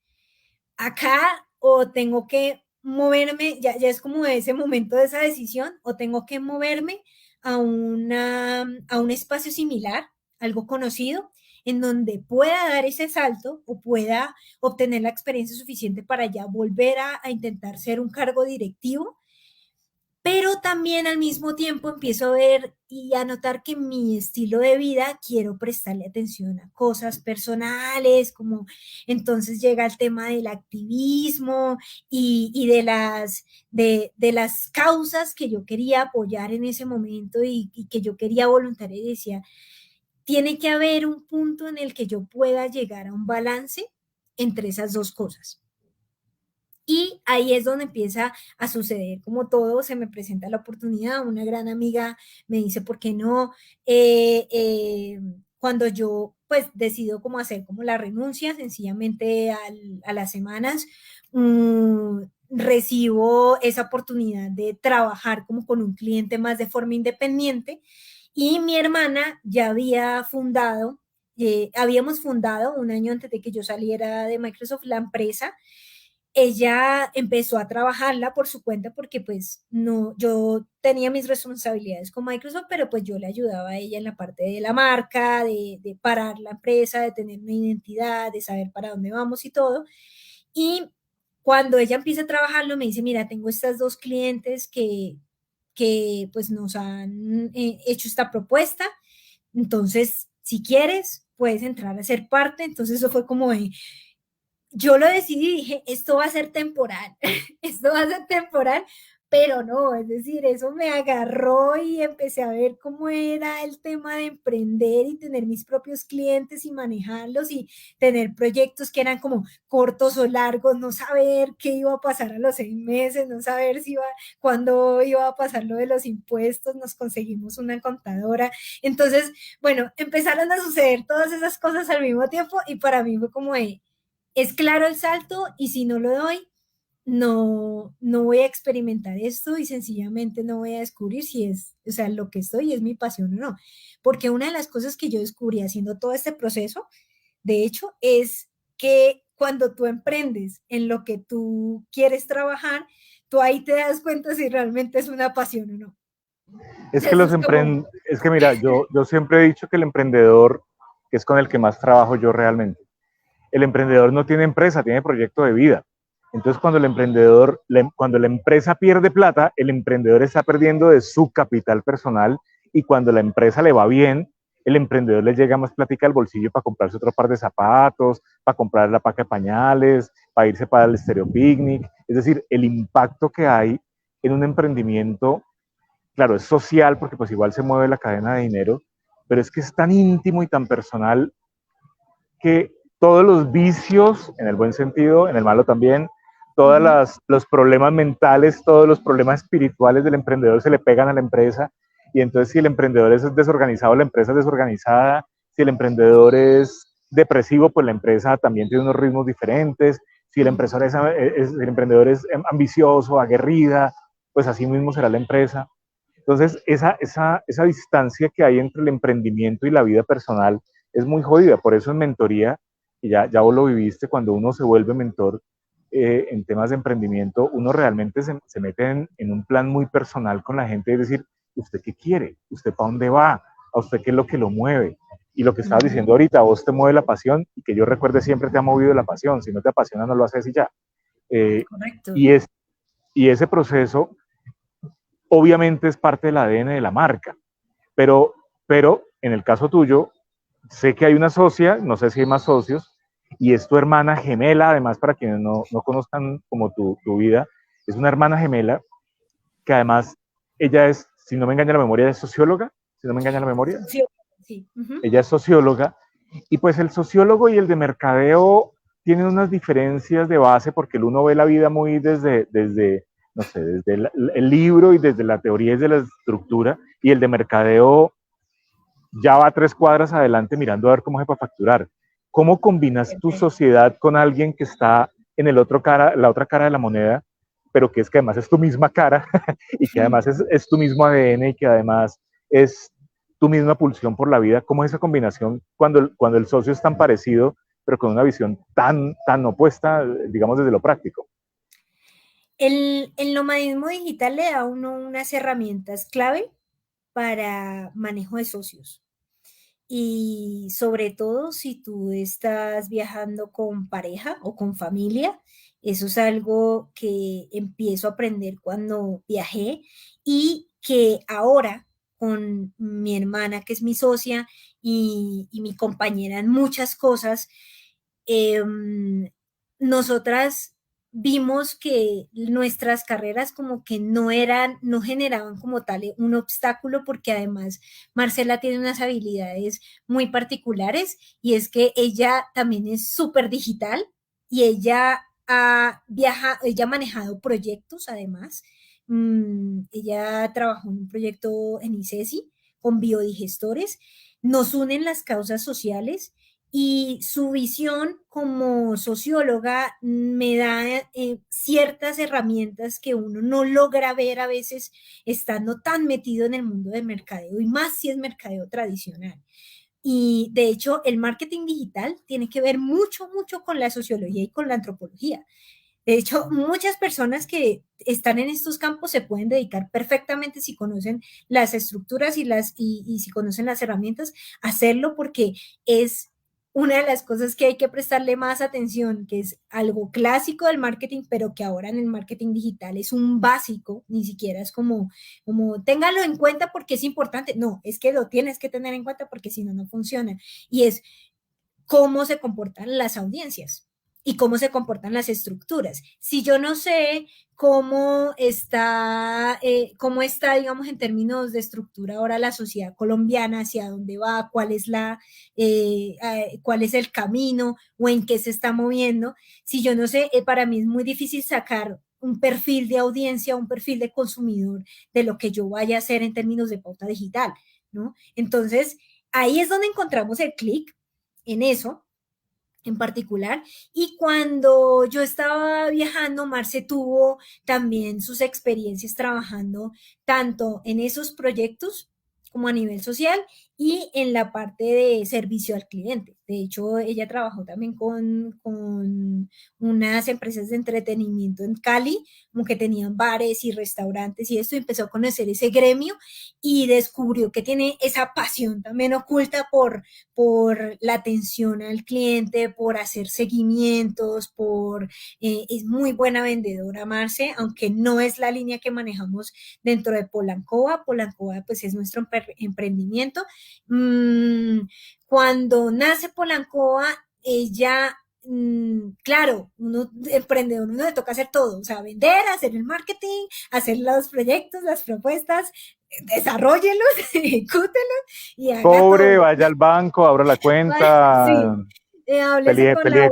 acá o tengo que moverme, ya es como ese momento de esa decisión, o tengo que moverme a un espacio similar, algo conocido, en donde pueda dar ese salto o pueda obtener la experiencia suficiente para ya volver a intentar ser un cargo directivo, pero también al mismo tiempo empiezo a ver y a notar que mi estilo de vida quiero prestarle atención a cosas personales, como entonces llega el tema del activismo y de las causas que yo quería apoyar en ese momento y que yo quería voluntariar y decía, tiene que haber un punto en el que yo pueda llegar a un balance entre esas dos cosas. Y ahí es donde empieza a suceder como todo, se me presenta la oportunidad, una gran amiga me dice, ¿por qué no? Cuando yo pues decido como hacer como la renuncia, sencillamente a las semanas, recibo esa oportunidad de trabajar como con un cliente más de forma independiente y mi hermana ya habíamos fundado un año antes de que yo saliera de Microsoft la empresa. Ella empezó a trabajarla por su cuenta porque pues no, yo tenía mis responsabilidades con Microsoft, pero pues yo le ayudaba a ella en la parte de la marca, de parar la empresa, de tener una identidad, de saber para dónde vamos y todo. Y cuando ella empieza a trabajarlo, me dice, mira, tengo estas dos clientes que pues nos han hecho esta propuesta, entonces si quieres, puedes entrar a ser parte. Entonces eso fue como de, yo lo decidí y dije, esto va a ser temporal, esto va a ser temporal, pero no, es decir, eso me agarró y empecé a ver cómo era el tema de emprender y tener mis propios clientes y manejarlos y tener proyectos que eran como cortos o largos, no saber qué iba a pasar a los 6 meses, no saber si iba, cuándo iba a pasar lo de los impuestos, nos conseguimos una contadora. Entonces, bueno, empezaron a suceder todas esas cosas al mismo tiempo y para mí fue como de, es claro el salto y si no lo doy, no voy a experimentar esto y sencillamente no voy a descubrir si es, o sea, lo que estoy es mi pasión o no. Porque una de las cosas que yo descubrí haciendo todo este proceso, de hecho, es que cuando tú emprendes en lo que tú quieres trabajar, tú ahí te das cuenta si realmente es una pasión o no. Es que Eso es como, es que mira, yo siempre he dicho que el emprendedor, que es con el que más trabajo yo realmente, el emprendedor no tiene empresa, tiene proyecto de vida. Entonces, cuando la empresa pierde plata, el emprendedor está perdiendo de su capital personal y cuando la empresa le va bien, el emprendedor le llega más plática al bolsillo para comprarse otro par de zapatos, para comprar la paca de pañales, para irse para el estéreo picnic. Es decir, el impacto que hay en un emprendimiento, claro, es social porque pues igual se mueve la cadena de dinero, pero es que es tan íntimo y tan personal que todos los vicios, en el buen sentido, en el malo también, todos los problemas mentales, todos los problemas espirituales del emprendedor se le pegan a la empresa, y entonces si el emprendedor es desorganizado, la empresa es desorganizada, si el emprendedor es depresivo, pues la empresa también tiene unos ritmos diferentes, si el, el emprendedor es ambicioso, aguerrida, pues así mismo será la empresa. Entonces, esa distancia que hay entre el emprendimiento y la vida personal es muy jodida. Por eso en mentoría, y ya vos lo viviste, cuando uno se vuelve mentor en temas de emprendimiento, uno realmente se mete en un plan muy personal con la gente, es decir, ¿usted qué quiere? ¿Usted para dónde va? ¿A usted qué es lo que lo mueve? Y lo que estabas diciendo ahorita, a vos te mueve la pasión, y que yo recuerde siempre te ha movido la pasión. Si no te apasiona, no lo haces y ya. Correcto. Y ese proceso obviamente es parte del ADN de la marca, pero en el caso tuyo, sé que hay una socia, no sé si hay más socios, y es tu hermana gemela, además para quienes no conozcan como tu vida, es una hermana gemela que además ella es, si no me engaña la memoria, es socióloga, si no me engaña la memoria. Sí, sí. Ella es socióloga, y pues el sociólogo y el de mercadeo tienen unas diferencias de base porque el uno ve la vida muy desde no sé, desde el libro y desde la teoría y desde la estructura, y el de mercadeo ya va 3 cuadras adelante mirando a ver cómo se puede facturar. ¿Cómo combinas tu sociedad con alguien que está en la otra cara de la moneda, pero que es que además es tu misma cara y que además es tu mismo ADN y que además es tu misma pulsión por la vida? ¿Cómo es esa combinación cuando el socio es tan parecido, pero con una visión tan opuesta, digamos, desde lo práctico? El nomadismo digital le da a uno unas herramientas clave para manejo de socios. Y sobre todo si tú estás viajando con pareja o con familia, eso es algo que empiezo a aprender cuando viajé y que ahora con mi hermana, que es mi socia y mi compañera en muchas cosas, nosotras vimos que nuestras carreras como que no generaban como tal un obstáculo, porque además Marcela tiene unas habilidades muy particulares, y es que ella también es súper digital y ella ha manejado proyectos además. Ella trabajó en un proyecto en ICESI con biodigestores. Nos unen las causas sociales, y su visión como socióloga me da ciertas herramientas que uno no logra ver a veces estando tan metido en el mundo del mercadeo, y más si es mercadeo tradicional. Y de hecho, el marketing digital tiene que ver mucho, mucho con la sociología y con la antropología. De hecho, muchas personas que están en estos campos se pueden dedicar perfectamente, si conocen las estructuras y si conocen las herramientas, a hacerlo, porque es una de las cosas que hay que prestarle más atención, que es algo clásico del marketing, pero que ahora en el marketing digital es un básico. Ni siquiera es como téngalo en cuenta porque es importante. No, es que lo tienes que tener en cuenta porque si no, no funciona. Y es cómo se comportan las audiencias y cómo se comportan las estructuras. Si yo no sé cómo está, digamos, en términos de estructura ahora la sociedad colombiana, hacia dónde va, cuál es el camino o en qué se está moviendo, si yo no sé, para mí es muy difícil sacar un perfil de audiencia, un perfil de consumidor de lo que yo vaya a hacer en términos de pauta digital, ¿no? Entonces, ahí es donde encontramos el clic en eso en particular. Y cuando yo estaba viajando, Marce tuvo también sus experiencias trabajando tanto en esos proyectos como a nivel social y en la parte de servicio al cliente. De hecho, ella trabajó también con unas empresas de entretenimiento en Cali, como que tenían bares y restaurantes y esto, y empezó a conocer ese gremio y descubrió que tiene esa pasión también oculta por la atención al cliente, por hacer seguimientos, es muy buena vendedora, Marce, aunque no es la línea que manejamos dentro de Polancoa. Polancoa pues es nuestro emprendimiento. Cuando nace Polancoa, ella, claro, uno emprendedor, uno le toca hacer todo, o sea, vender, hacer el marketing, hacer los proyectos, las propuestas, desarrollenlos, ejecútenlos y haga Cobre, todo. vaya al banco, abra la cuenta. Sí, háblese Peleé, con la peleé.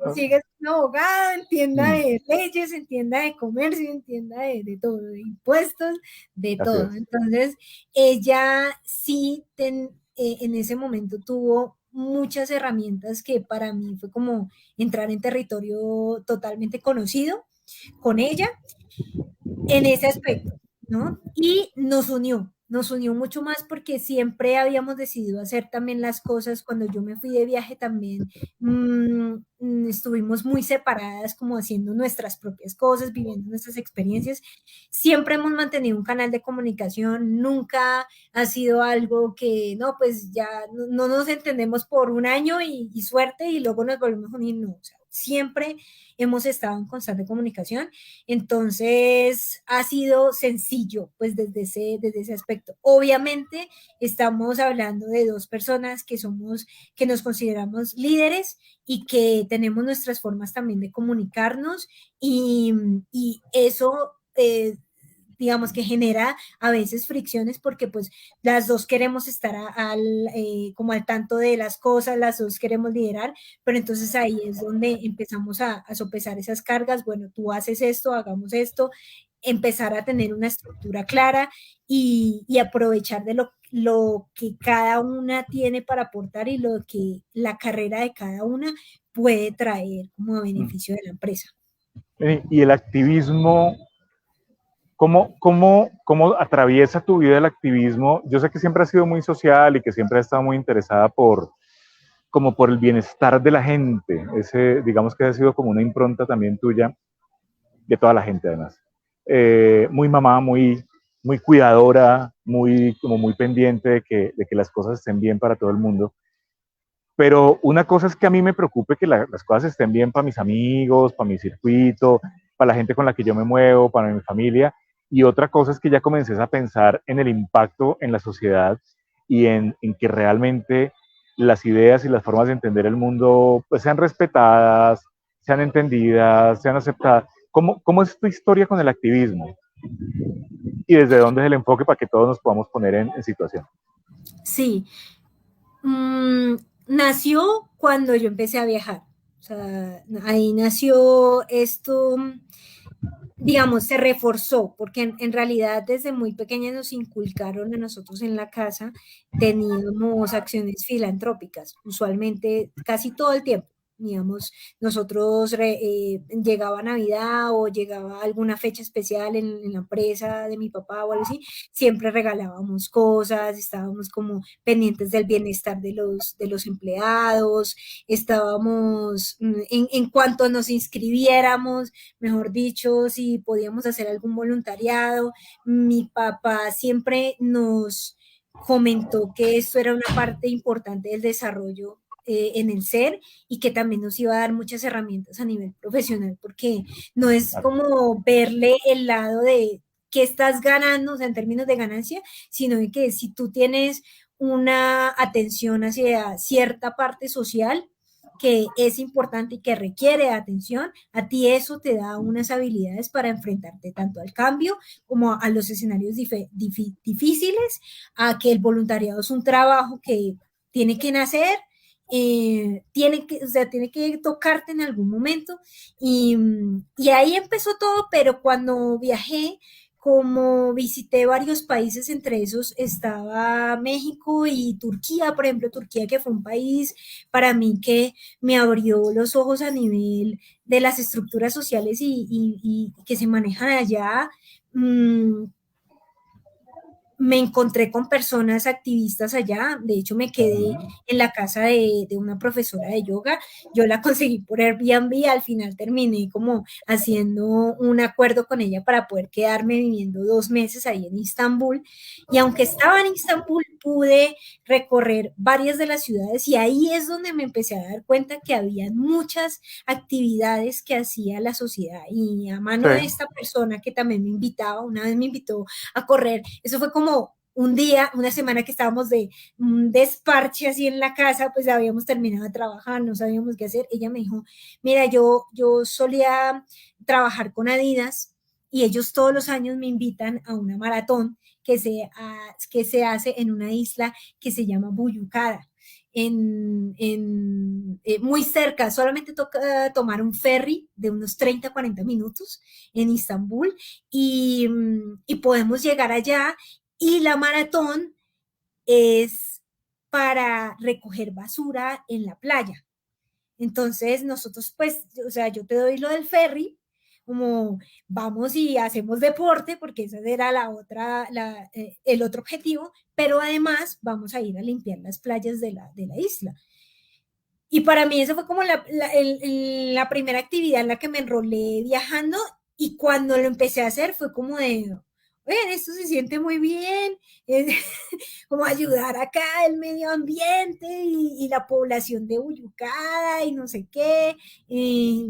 consigue un abogado, entienda de leyes, entienda de comercio, entienda de todo, de impuestos, de Así todo. es. Entonces, ella sí en ese momento tuvo muchas herramientas que para mí fue como entrar en territorio totalmente conocido con ella en ese aspecto, ¿no? Y nos unió mucho más porque siempre habíamos decidido hacer también las cosas. Cuando yo me fui de viaje también estuvimos muy separadas, como haciendo nuestras propias cosas, viviendo nuestras experiencias. Siempre hemos mantenido un canal de comunicación, nunca ha sido algo que, no, pues ya no nos entendemos por un año y suerte y luego nos volvemos a unir, no, o sea, siempre hemos estado en constante comunicación. Entonces, ha sido sencillo, pues desde ese aspecto. Obviamente, estamos hablando de dos personas que somos, que nos consideramos líderes y que tenemos nuestras formas también de comunicarnos y eso, digamos que genera a veces fricciones porque pues las dos queremos estar como al tanto de las cosas, las dos queremos liderar, pero entonces ahí es donde empezamos a sopesar esas cargas. Bueno, tú haces esto, hagamos esto, empezar a tener una estructura clara y aprovechar de lo que cada una tiene para aportar y lo que la carrera de cada una puede traer como beneficio de la empresa. Y el activismo, ¿cómo atraviesa tu vida el activismo? Yo sé que siempre has sido muy social y que siempre has estado muy interesada como por el bienestar de la gente. Ese, digamos que ha sido como una impronta también tuya, de toda la gente además. Muy mamá, muy cuidadora, como muy pendiente de que las cosas estén bien para todo el mundo. Pero una cosa es que a mí me preocupe que las cosas estén bien para mis amigos, para mi circuito, para la gente con la que yo me muevo, para mi familia. Y otra cosa es que ya comencé a pensar en el impacto en la sociedad y en que realmente las ideas y las formas de entender el mundo pues, sean respetadas, sean entendidas, sean aceptadas. ¿Cómo es tu historia con el activismo? ¿Y desde dónde es el enfoque para que todos nos podamos poner en situación? Sí, nació cuando yo empecé a viajar. O sea, ahí nació esto, digamos, se reforzó, porque en realidad desde muy pequeñas nos inculcaron a nosotros en la casa, teníamos acciones filantrópicas, usualmente casi todo el tiempo. Digamos, nosotros llegaba Navidad o llegaba alguna fecha especial en la empresa de mi papá o algo así, siempre regalábamos cosas, estábamos como pendientes del bienestar de los empleados, estábamos en cuanto nos inscribiéramos, mejor dicho, si podíamos hacer algún voluntariado. Mi papá siempre nos comentó que esto era una parte importante del desarrollo en el ser y que también nos iba a dar muchas herramientas a nivel profesional, porque no es como verle el lado de qué estás ganando, o sea, en términos de ganancia, sino de que si tú tienes una atención hacia cierta parte social, que es importante y que requiere atención, a ti eso te da unas habilidades para enfrentarte tanto al cambio como a los escenarios difíciles, a que el voluntariado es un trabajo que tiene que nacer, o sea, tiene que tocarte en algún momento y ahí empezó todo, pero cuando viajé, como visité varios países, entre esos estaba México y Turquía, por ejemplo, Turquía, que fue un país para mí que me abrió los ojos a nivel de las estructuras sociales y que se manejan allá. Mmm, Me encontré con personas activistas allá, de hecho me quedé en la casa de una profesora de yoga, yo la conseguí por Airbnb, al final terminé como haciendo un acuerdo con ella para poder quedarme viviendo 2 meses ahí en Istambul, y aunque estaba en Istambul pude recorrer varias de las ciudades y ahí es donde me empecé a dar cuenta que había muchas actividades que hacía la sociedad y a mano Sí. de esta persona que también me invitaba, una vez me invitó a correr. Eso fue como un día, una semana que estábamos de un desparche así en la casa, pues habíamos terminado de trabajar, no sabíamos qué hacer. Ella me dijo, mira, yo solía trabajar con Adidas y ellos todos los años me invitan a una maratón que se hace en una isla que se llama Buyucada. muy cerca, solamente toca tomar un ferry de unos 30, 40 minutos en Istambul y podemos llegar allá y la maratón es para recoger basura en la playa. Entonces nosotros pues, o sea, yo te doy lo del ferry, como vamos y hacemos deporte, porque esa era el otro objetivo, pero además vamos a ir a limpiar las playas de la isla. Y para mí eso fue como la primera actividad en la que me enrolé viajando y cuando lo empecé a hacer fue como de, oye, esto se siente muy bien, es como ayudar acá el medio ambiente y la población de Uyucada y no sé qué. Y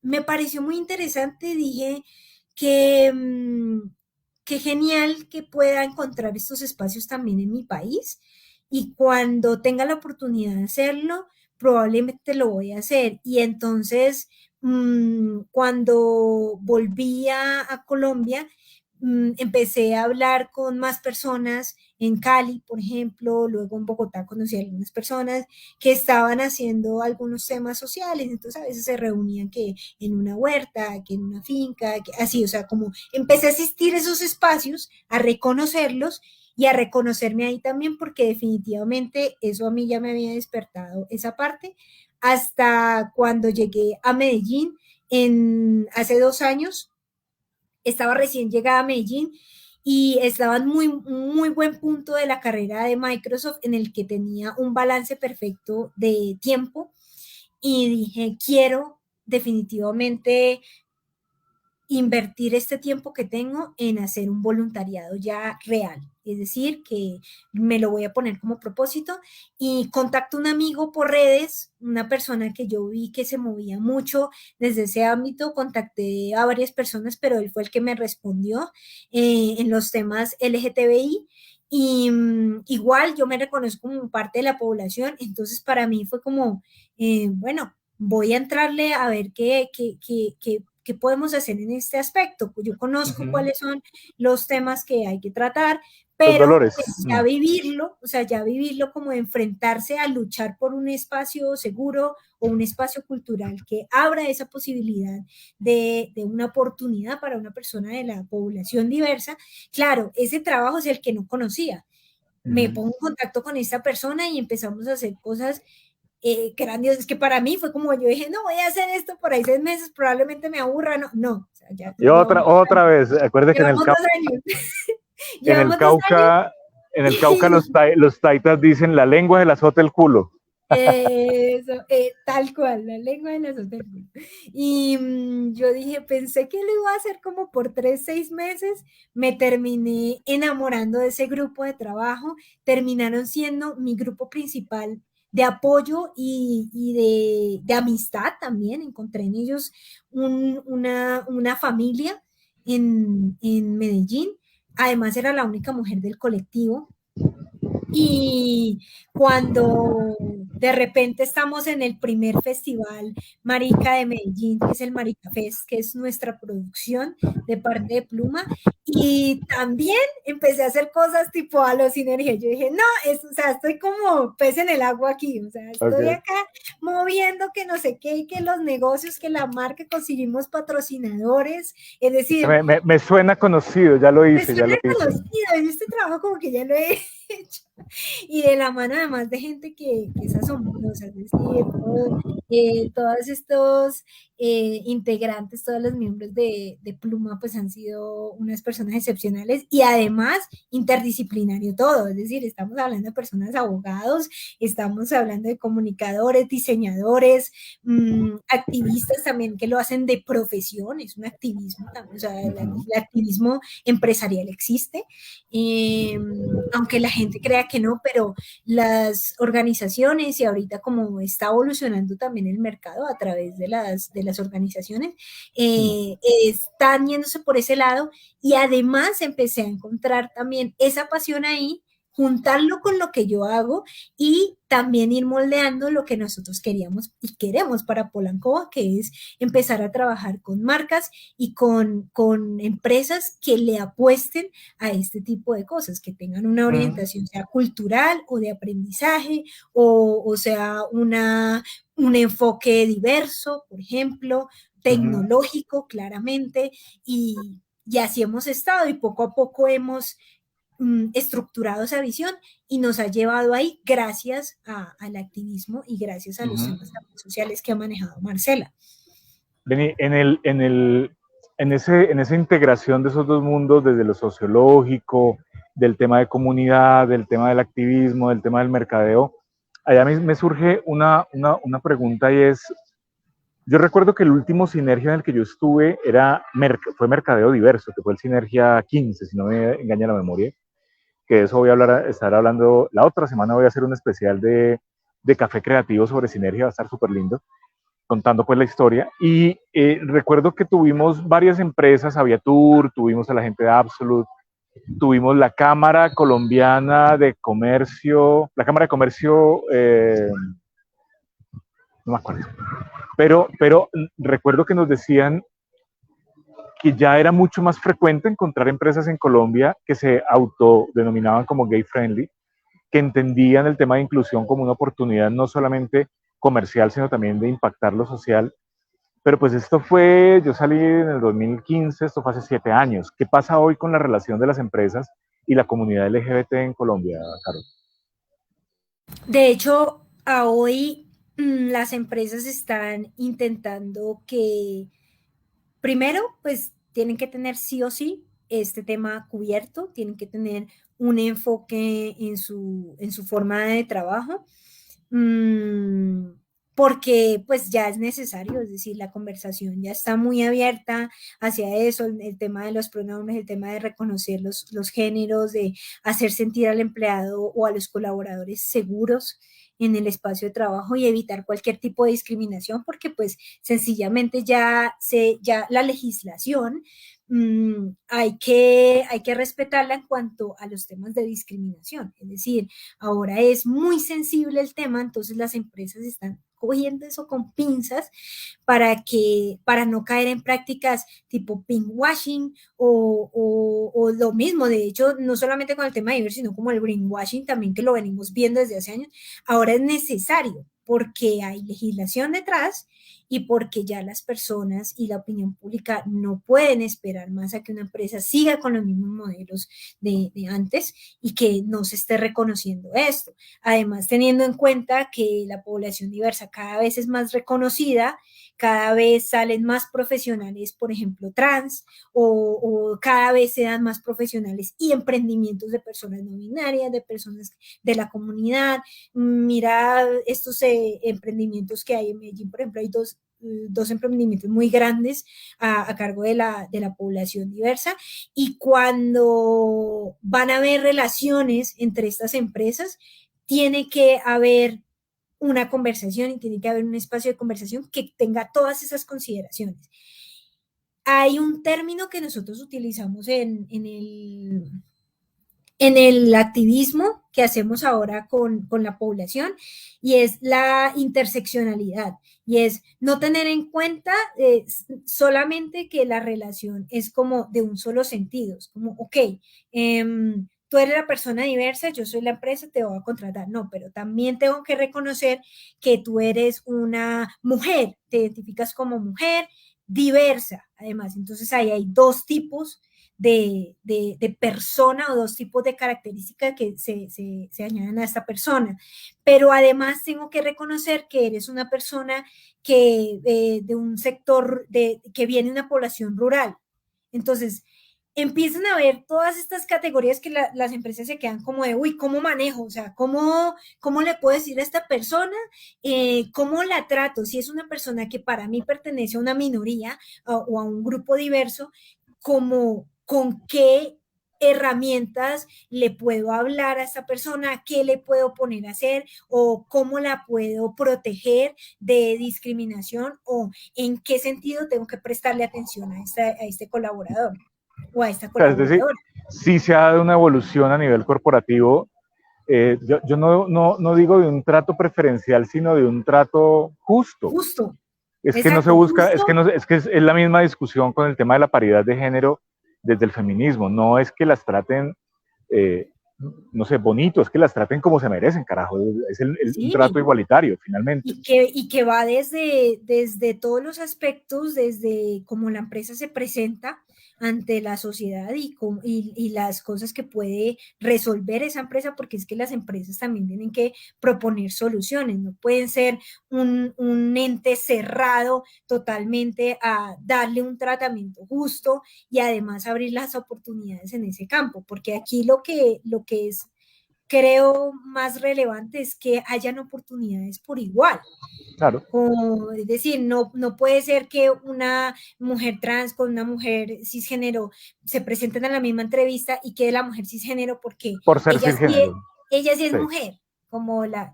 me pareció muy interesante, dije que, que genial que pueda encontrar estos espacios también en mi país y cuando tenga la oportunidad de hacerlo, probablemente lo voy a hacer. Y entonces, cuando volví a Colombia, empecé a hablar con más personas en Cali, por ejemplo, luego en Bogotá conocí a algunas personas que estaban haciendo algunos temas sociales, entonces a veces se reunían que en una huerta, que en una finca, que así, o sea, como empecé a asistir a esos espacios, a reconocerlos y a reconocerme ahí también porque definitivamente eso a mí ya me había despertado esa parte hasta cuando llegué a Medellín hace 2 años, estaba recién llegada a Medellín y estaba en muy buen punto de la carrera de Microsoft en el que tenía un balance perfecto de tiempo y dije, quiero definitivamente invertir este tiempo que tengo en hacer un voluntariado ya real. Es decir, que me lo voy a poner como propósito y contacto a un amigo por redes, una persona que yo vi que se movía mucho desde ese ámbito, contacté a varias personas, pero él fue el que me respondió en los temas LGTBI. Y igual yo me reconozco como parte de la población, entonces para mí fue como, bueno, voy a entrarle a ver qué podemos hacer en este aspecto. Yo conozco Ujú. cuáles son los temas que hay que tratar, Los pero dolores. pues, ya vivirlo, o sea, ya vivirlo como enfrentarse a luchar por un espacio seguro o un espacio cultural que abra esa posibilidad de una oportunidad para una persona de la población diversa. Claro, ese trabajo es el que no conocía. Me Ujú. pongo en contacto con esta persona y empezamos a hacer cosas grandiosas, que para mí fue como yo dije, no, voy a hacer esto por ahí 6 meses, probablemente me aburra, no, no, o sea, ya Y llevamos, otra vez, acuérdate que llevamos 2 años, En el llevamos 2 años Cauca, en el Cauca y los taitas dicen la lengua se la azota el culo. eso, tal cual, la lengua de las otras. Y yo dije, pensé que lo iba a hacer como por 3, 6 meses, me terminé enamorando de ese grupo de trabajo, terminaron siendo mi grupo principal de apoyo y de amistad también, encontré en ellos una familia en Medellín, además era la única mujer del colectivo. Y cuando de repente estamos en el primer festival Marica de Medellín, que es el Marica Fest, que es nuestra producción de parte de Pluma, y también empecé a hacer cosas tipo a los sinergia. Yo dije, no, o sea, estoy como pez en el agua aquí, o sea, estoy Okay. acá moviendo que no sé qué, que los negocios, que la marca, conseguimos patrocinadores, es decir, Me suena conocido, ya lo me hice, ya suena lo hice. conocido, yo este trabajo como que ya lo he hecho y de la mano además de gente que es asombrosa, es decir, todos estos integrantes, todos los miembros de Pluma, pues han sido unas personas excepcionales y además interdisciplinario todo, es decir, estamos hablando de personas abogados, estamos hablando de comunicadores, diseñadores, activistas también que lo hacen de profesión, es un activismo, o sea, el activismo empresarial existe, aunque la gente crea que no, pero las organizaciones y ahorita como está evolucionando también el mercado a través de las organizaciones, están yéndose por ese lado y además empecé a encontrar también esa pasión ahí juntarlo con lo que yo hago y también ir moldeando lo que nosotros queríamos y queremos para Polanco, que es empezar a trabajar con marcas y con empresas que le apuesten a este tipo de cosas, que tengan una orientación sea cultural o de aprendizaje o sea un enfoque diverso, por ejemplo, tecnológico, claramente, y así hemos estado y poco a poco hemos estructurado esa visión y nos ha llevado ahí gracias al activismo y gracias a los temas sociales que ha manejado Marcela. Beni, en esa integración de esos dos mundos, desde lo sociológico, del tema de comunidad, del tema del activismo, del tema del mercadeo, allá me surge una pregunta y es, yo recuerdo que el último Sinergia en el que yo estuve fue Mercadeo Diverso, que fue el Sinergia 15, si no me engaña la memoria, que de eso voy a estar hablando, la otra semana voy a hacer un especial de café creativo sobre Sinergia, va a estar súper lindo, contando pues la historia, y recuerdo que tuvimos varias empresas, Aviatur, tuvimos a la gente de Absolute, tuvimos la Cámara Colombiana de Comercio, la Cámara de Comercio, no me acuerdo, pero recuerdo que nos decían que ya era mucho más frecuente encontrar empresas en Colombia que se autodenominaban como gay friendly, que entendían el tema de inclusión como una oportunidad no solamente comercial, sino también de impactar lo social. Pero pues yo salí en el 2015, esto fue hace 7 años. ¿Qué pasa hoy con la relación de las empresas y la comunidad LGBT en Colombia, Carol? De hecho, a hoy las empresas están intentando que, primero, pues tienen que tener sí o sí este tema cubierto, tienen que tener un enfoque en su forma de trabajo. Porque pues ya es necesario, es decir, la conversación ya está muy abierta hacia eso, el tema de los pronombres, el tema de reconocer los géneros, de hacer sentir al empleado o a los colaboradores seguros en el espacio de trabajo y evitar cualquier tipo de discriminación, porque pues sencillamente ya la legislación hay que respetarla en cuanto a los temas de discriminación. Es decir, ahora es muy sensible el tema, entonces las empresas están cogiendo eso con pinzas para no caer en prácticas tipo pinkwashing o lo mismo. De hecho, no solamente con el tema de diversidad, sino como el greenwashing también, que lo venimos viendo desde hace años. Ahora es necesario porque hay legislación detrás y porque ya las personas y la opinión pública no pueden esperar más a que una empresa siga con los mismos modelos de antes y que no se esté reconociendo esto. Además, teniendo en cuenta que la población diversa cada vez es más reconocida, cada vez salen más profesionales, por ejemplo, trans, o cada vez se dan más profesionales y emprendimientos de personas no binarias, de personas de la comunidad. Mira estos emprendimientos que hay en Medellín, por ejemplo, hay dos emprendimientos muy grandes a cargo de la población diversa, y cuando van a haber relaciones entre estas empresas, tiene que haber una conversación y tiene que haber un espacio de conversación que tenga todas esas consideraciones. Hay un término que nosotros utilizamos en el activismo que hacemos ahora con la población, y es la interseccionalidad, y es no tener en cuenta solamente que la relación es como de un solo sentido, es como, ok, tú eres la persona diversa, yo soy la empresa, te voy a contratar. No, pero también tengo que reconocer que tú eres una mujer, te identificas como mujer diversa, además. Entonces ahí hay dos tipos de persona o dos tipos de características que se añaden a esta persona. Pero además tengo que reconocer que eres una persona que de un sector que viene de una población rural. Entonces, empiezan a ver todas estas categorías que las empresas se quedan como de, uy, ¿cómo manejo? O sea, ¿cómo le puedo decir a esta persona? ¿Cómo la trato? Si es una persona que para mí pertenece a una minoría o a un grupo diverso, como con qué herramientas le puedo hablar a esta persona, qué le puedo poner a hacer o cómo la puedo proteger de discriminación o en qué sentido tengo que prestarle atención a este colaborador o a esta O sea, es decir, colaboradora. sí se ha dado una evolución a nivel corporativo Yo no digo de un trato preferencial, sino de un trato justo. Justo. Es que no se Exacto, busca, justo. es que es la misma discusión con el tema de la paridad de género desde el feminismo. No es que las traten, eh, no sé, bonito, es que las traten como se merecen, carajo. Es un trato Sí, igualitario, finalmente. y que va desde todos los aspectos, desde cómo la empresa se presenta ante la sociedad y las cosas que puede resolver esa empresa, porque es que las empresas también tienen que proponer soluciones, no pueden ser un ente cerrado totalmente a darle un tratamiento justo y además abrir las oportunidades en ese campo, porque aquí lo que es creo más relevante es que hayan oportunidades por igual. Claro, Es decir, no puede ser que una mujer trans con una mujer cisgénero se presenten a la misma entrevista y quede la mujer cisgénero porque por ser ella sí, cisgénero. ella sí es Sí, mujer,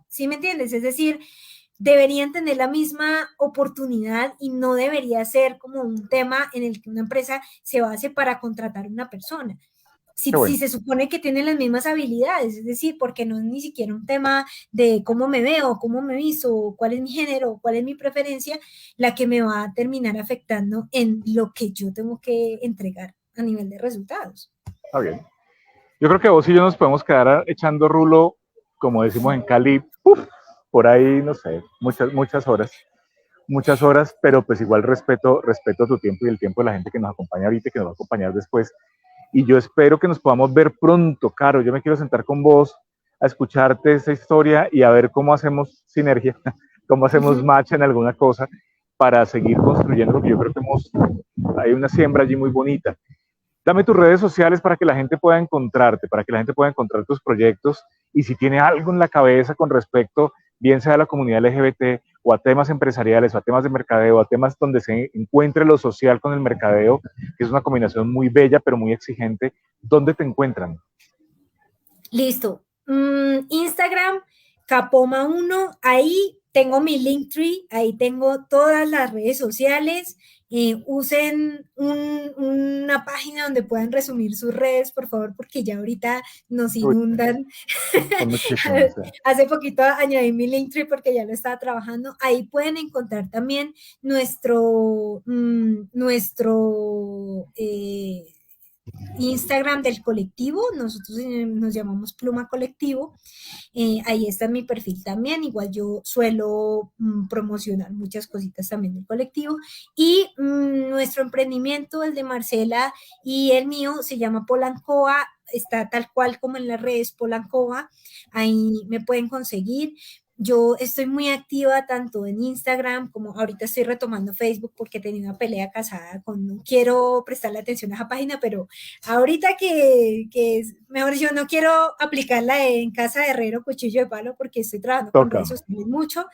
¿sí me entiendes? Es decir, deberían tener la misma oportunidad y no debería ser como un tema en el que una empresa se base para contratar a una persona qué si bueno. se supone que tienen las mismas habilidades, es decir, porque no es ni siquiera un tema de cómo me veo, cómo me visto, cuál es mi género, cuál es mi preferencia, la que me va a terminar afectando en lo que yo tengo que entregar a nivel de resultados. Está bien. Yo creo que vos y yo nos podemos quedar echando rulo, como decimos en Cali, por ahí, no sé, muchas horas, pero pues igual respeto tu tiempo y el tiempo de la gente que nos acompaña ahorita y que nos va a acompañar después. Y yo espero que nos podamos ver pronto, Caro. Yo me quiero sentar con vos a escucharte esta historia y a ver cómo hacemos sinergia, cómo hacemos match en alguna cosa para seguir construyendo, porque yo creo que hay una siembra allí muy bonita. Dame tus redes sociales para que la gente pueda encontrarte, para que la gente pueda encontrar tus proyectos y si tiene algo en la cabeza con respecto, bien sea a la comunidad LGBT o a temas empresariales o a temas de mercadeo, a temas donde se encuentre lo social con el mercadeo, que es una combinación muy bella pero muy exigente, ¿dónde te encuentran? Listo. Instagram, Capoma1, ahí tengo mi Linktree, ahí tengo todas las redes sociales. Usen una página donde puedan resumir sus redes, por favor, porque ya ahorita nos Uy, inundan. son muchísimas. Hace poquito añadí mi Linktree porque ya lo estaba trabajando. Ahí pueden encontrar también nuestro Instagram del colectivo, nosotros nos llamamos Pluma Colectivo, ahí está mi perfil también, igual yo suelo promocionar muchas cositas también del colectivo y nuestro emprendimiento, el de Marcela y el mío, se llama Polancoa, está tal cual como en las redes Polancoa, ahí me pueden conseguir. Yo estoy muy activa tanto en Instagram como ahorita estoy retomando Facebook porque tenía una pelea casada con, no quiero prestarle atención a esa página, pero ahorita mejor yo no quiero aplicarla en casa de herrero, cuchillo de palo, porque estoy trabajando con Toca. redes sociales mucho,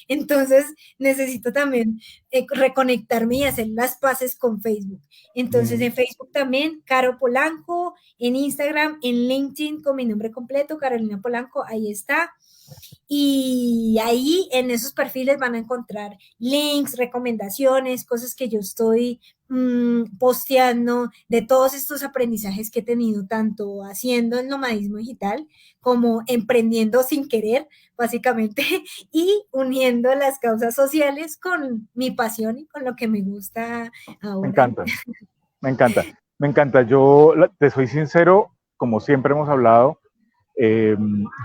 entonces necesito también reconectarme y hacer las paces con Facebook. Entonces en Facebook también, Caro Polanco, en Instagram, en LinkedIn con mi nombre completo, Carolina Polanco, ahí está. Y ahí en esos perfiles van a encontrar links, recomendaciones, cosas que yo estoy posteando de todos estos aprendizajes que he tenido, tanto haciendo el nomadismo digital como emprendiendo sin querer, básicamente, y uniendo las causas sociales con mi pasión y con lo que me gusta Me ahora. encanta, me encanta, me encanta. Yo te soy sincero, como siempre hemos hablado, eh,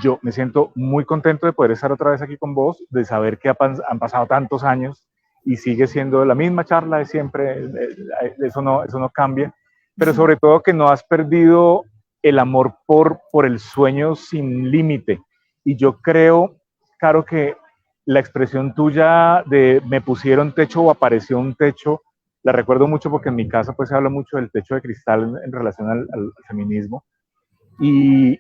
yo me siento muy contento de poder estar otra vez aquí con vos, de saber que han pasado tantos años y sigue siendo la misma charla de siempre, eso no cambia, pero sobre todo que no has perdido el amor por el sueño sin límite. Y yo creo, Caro, que la expresión tuya de me pusieron techo o apareció un techo, la recuerdo mucho porque en mi casa pues se habla mucho del techo de cristal en relación al feminismo. Y,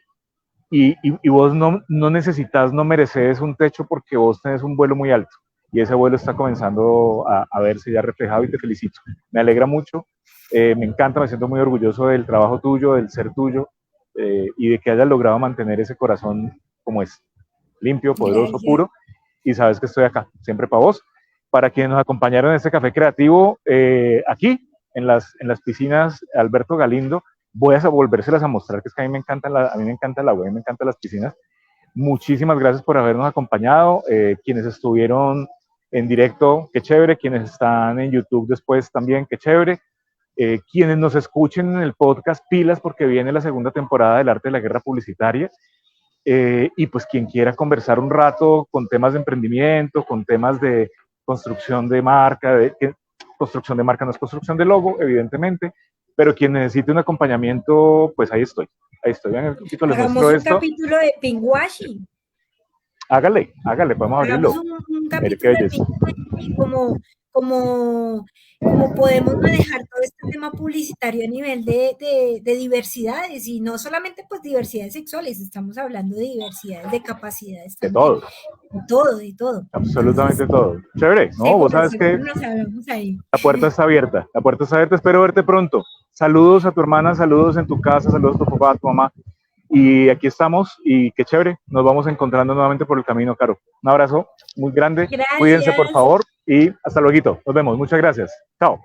y vos no necesitas, no mereces un techo porque vos tenés un vuelo muy alto y ese vuelo está comenzando a verse ya reflejado y te felicito. Me alegra mucho, me encanta, me siento muy orgulloso del trabajo tuyo, del ser tuyo y de que hayas logrado mantener ese corazón como es, limpio, poderoso, Gracias. puro y sabes que estoy acá, siempre para vos. Para quienes nos acompañaron en este café creativo, aquí en las piscinas Alberto Galindo, voy a volvérselas a mostrar, que es que a mí me encanta a mí me encanta el agua, a mí me encantan las piscinas. muchísimas gracias por habernos acompañado. Quienes estuvieron en directo, qué chévere. Quienes están en YouTube después también, qué chévere. Quienes nos escuchen en el podcast, pilas, porque viene la segunda temporada del Arte de la Guerra Publicitaria. Y pues quien quiera conversar un rato con temas de emprendimiento, con temas de construcción de marca, construcción de marca no es construcción de logo, evidentemente, pero quien necesite un acompañamiento, pues ahí estoy. Vean, un poquito les muestro esto. Hagamos un capítulo de pinkwashing. Hágale, podemos abrirlo. Hagamos un capítulo de pinkwashing, como podemos manejar todo este tema publicitario a nivel de diversidades, y no solamente pues diversidades sexuales, estamos hablando de diversidades de capacidades también. De todo. Absolutamente. Entonces, todo. Chévere, ¿no? Vos sabes que la puerta está abierta, espero verte pronto. Saludos a tu hermana, saludos en tu casa, saludos a tu papá, a tu mamá. Y aquí estamos, y qué chévere, nos vamos encontrando nuevamente por el camino, Caro. Un abrazo muy grande, Cuídense por favor, y hasta luego, nos vemos, muchas gracias, chao.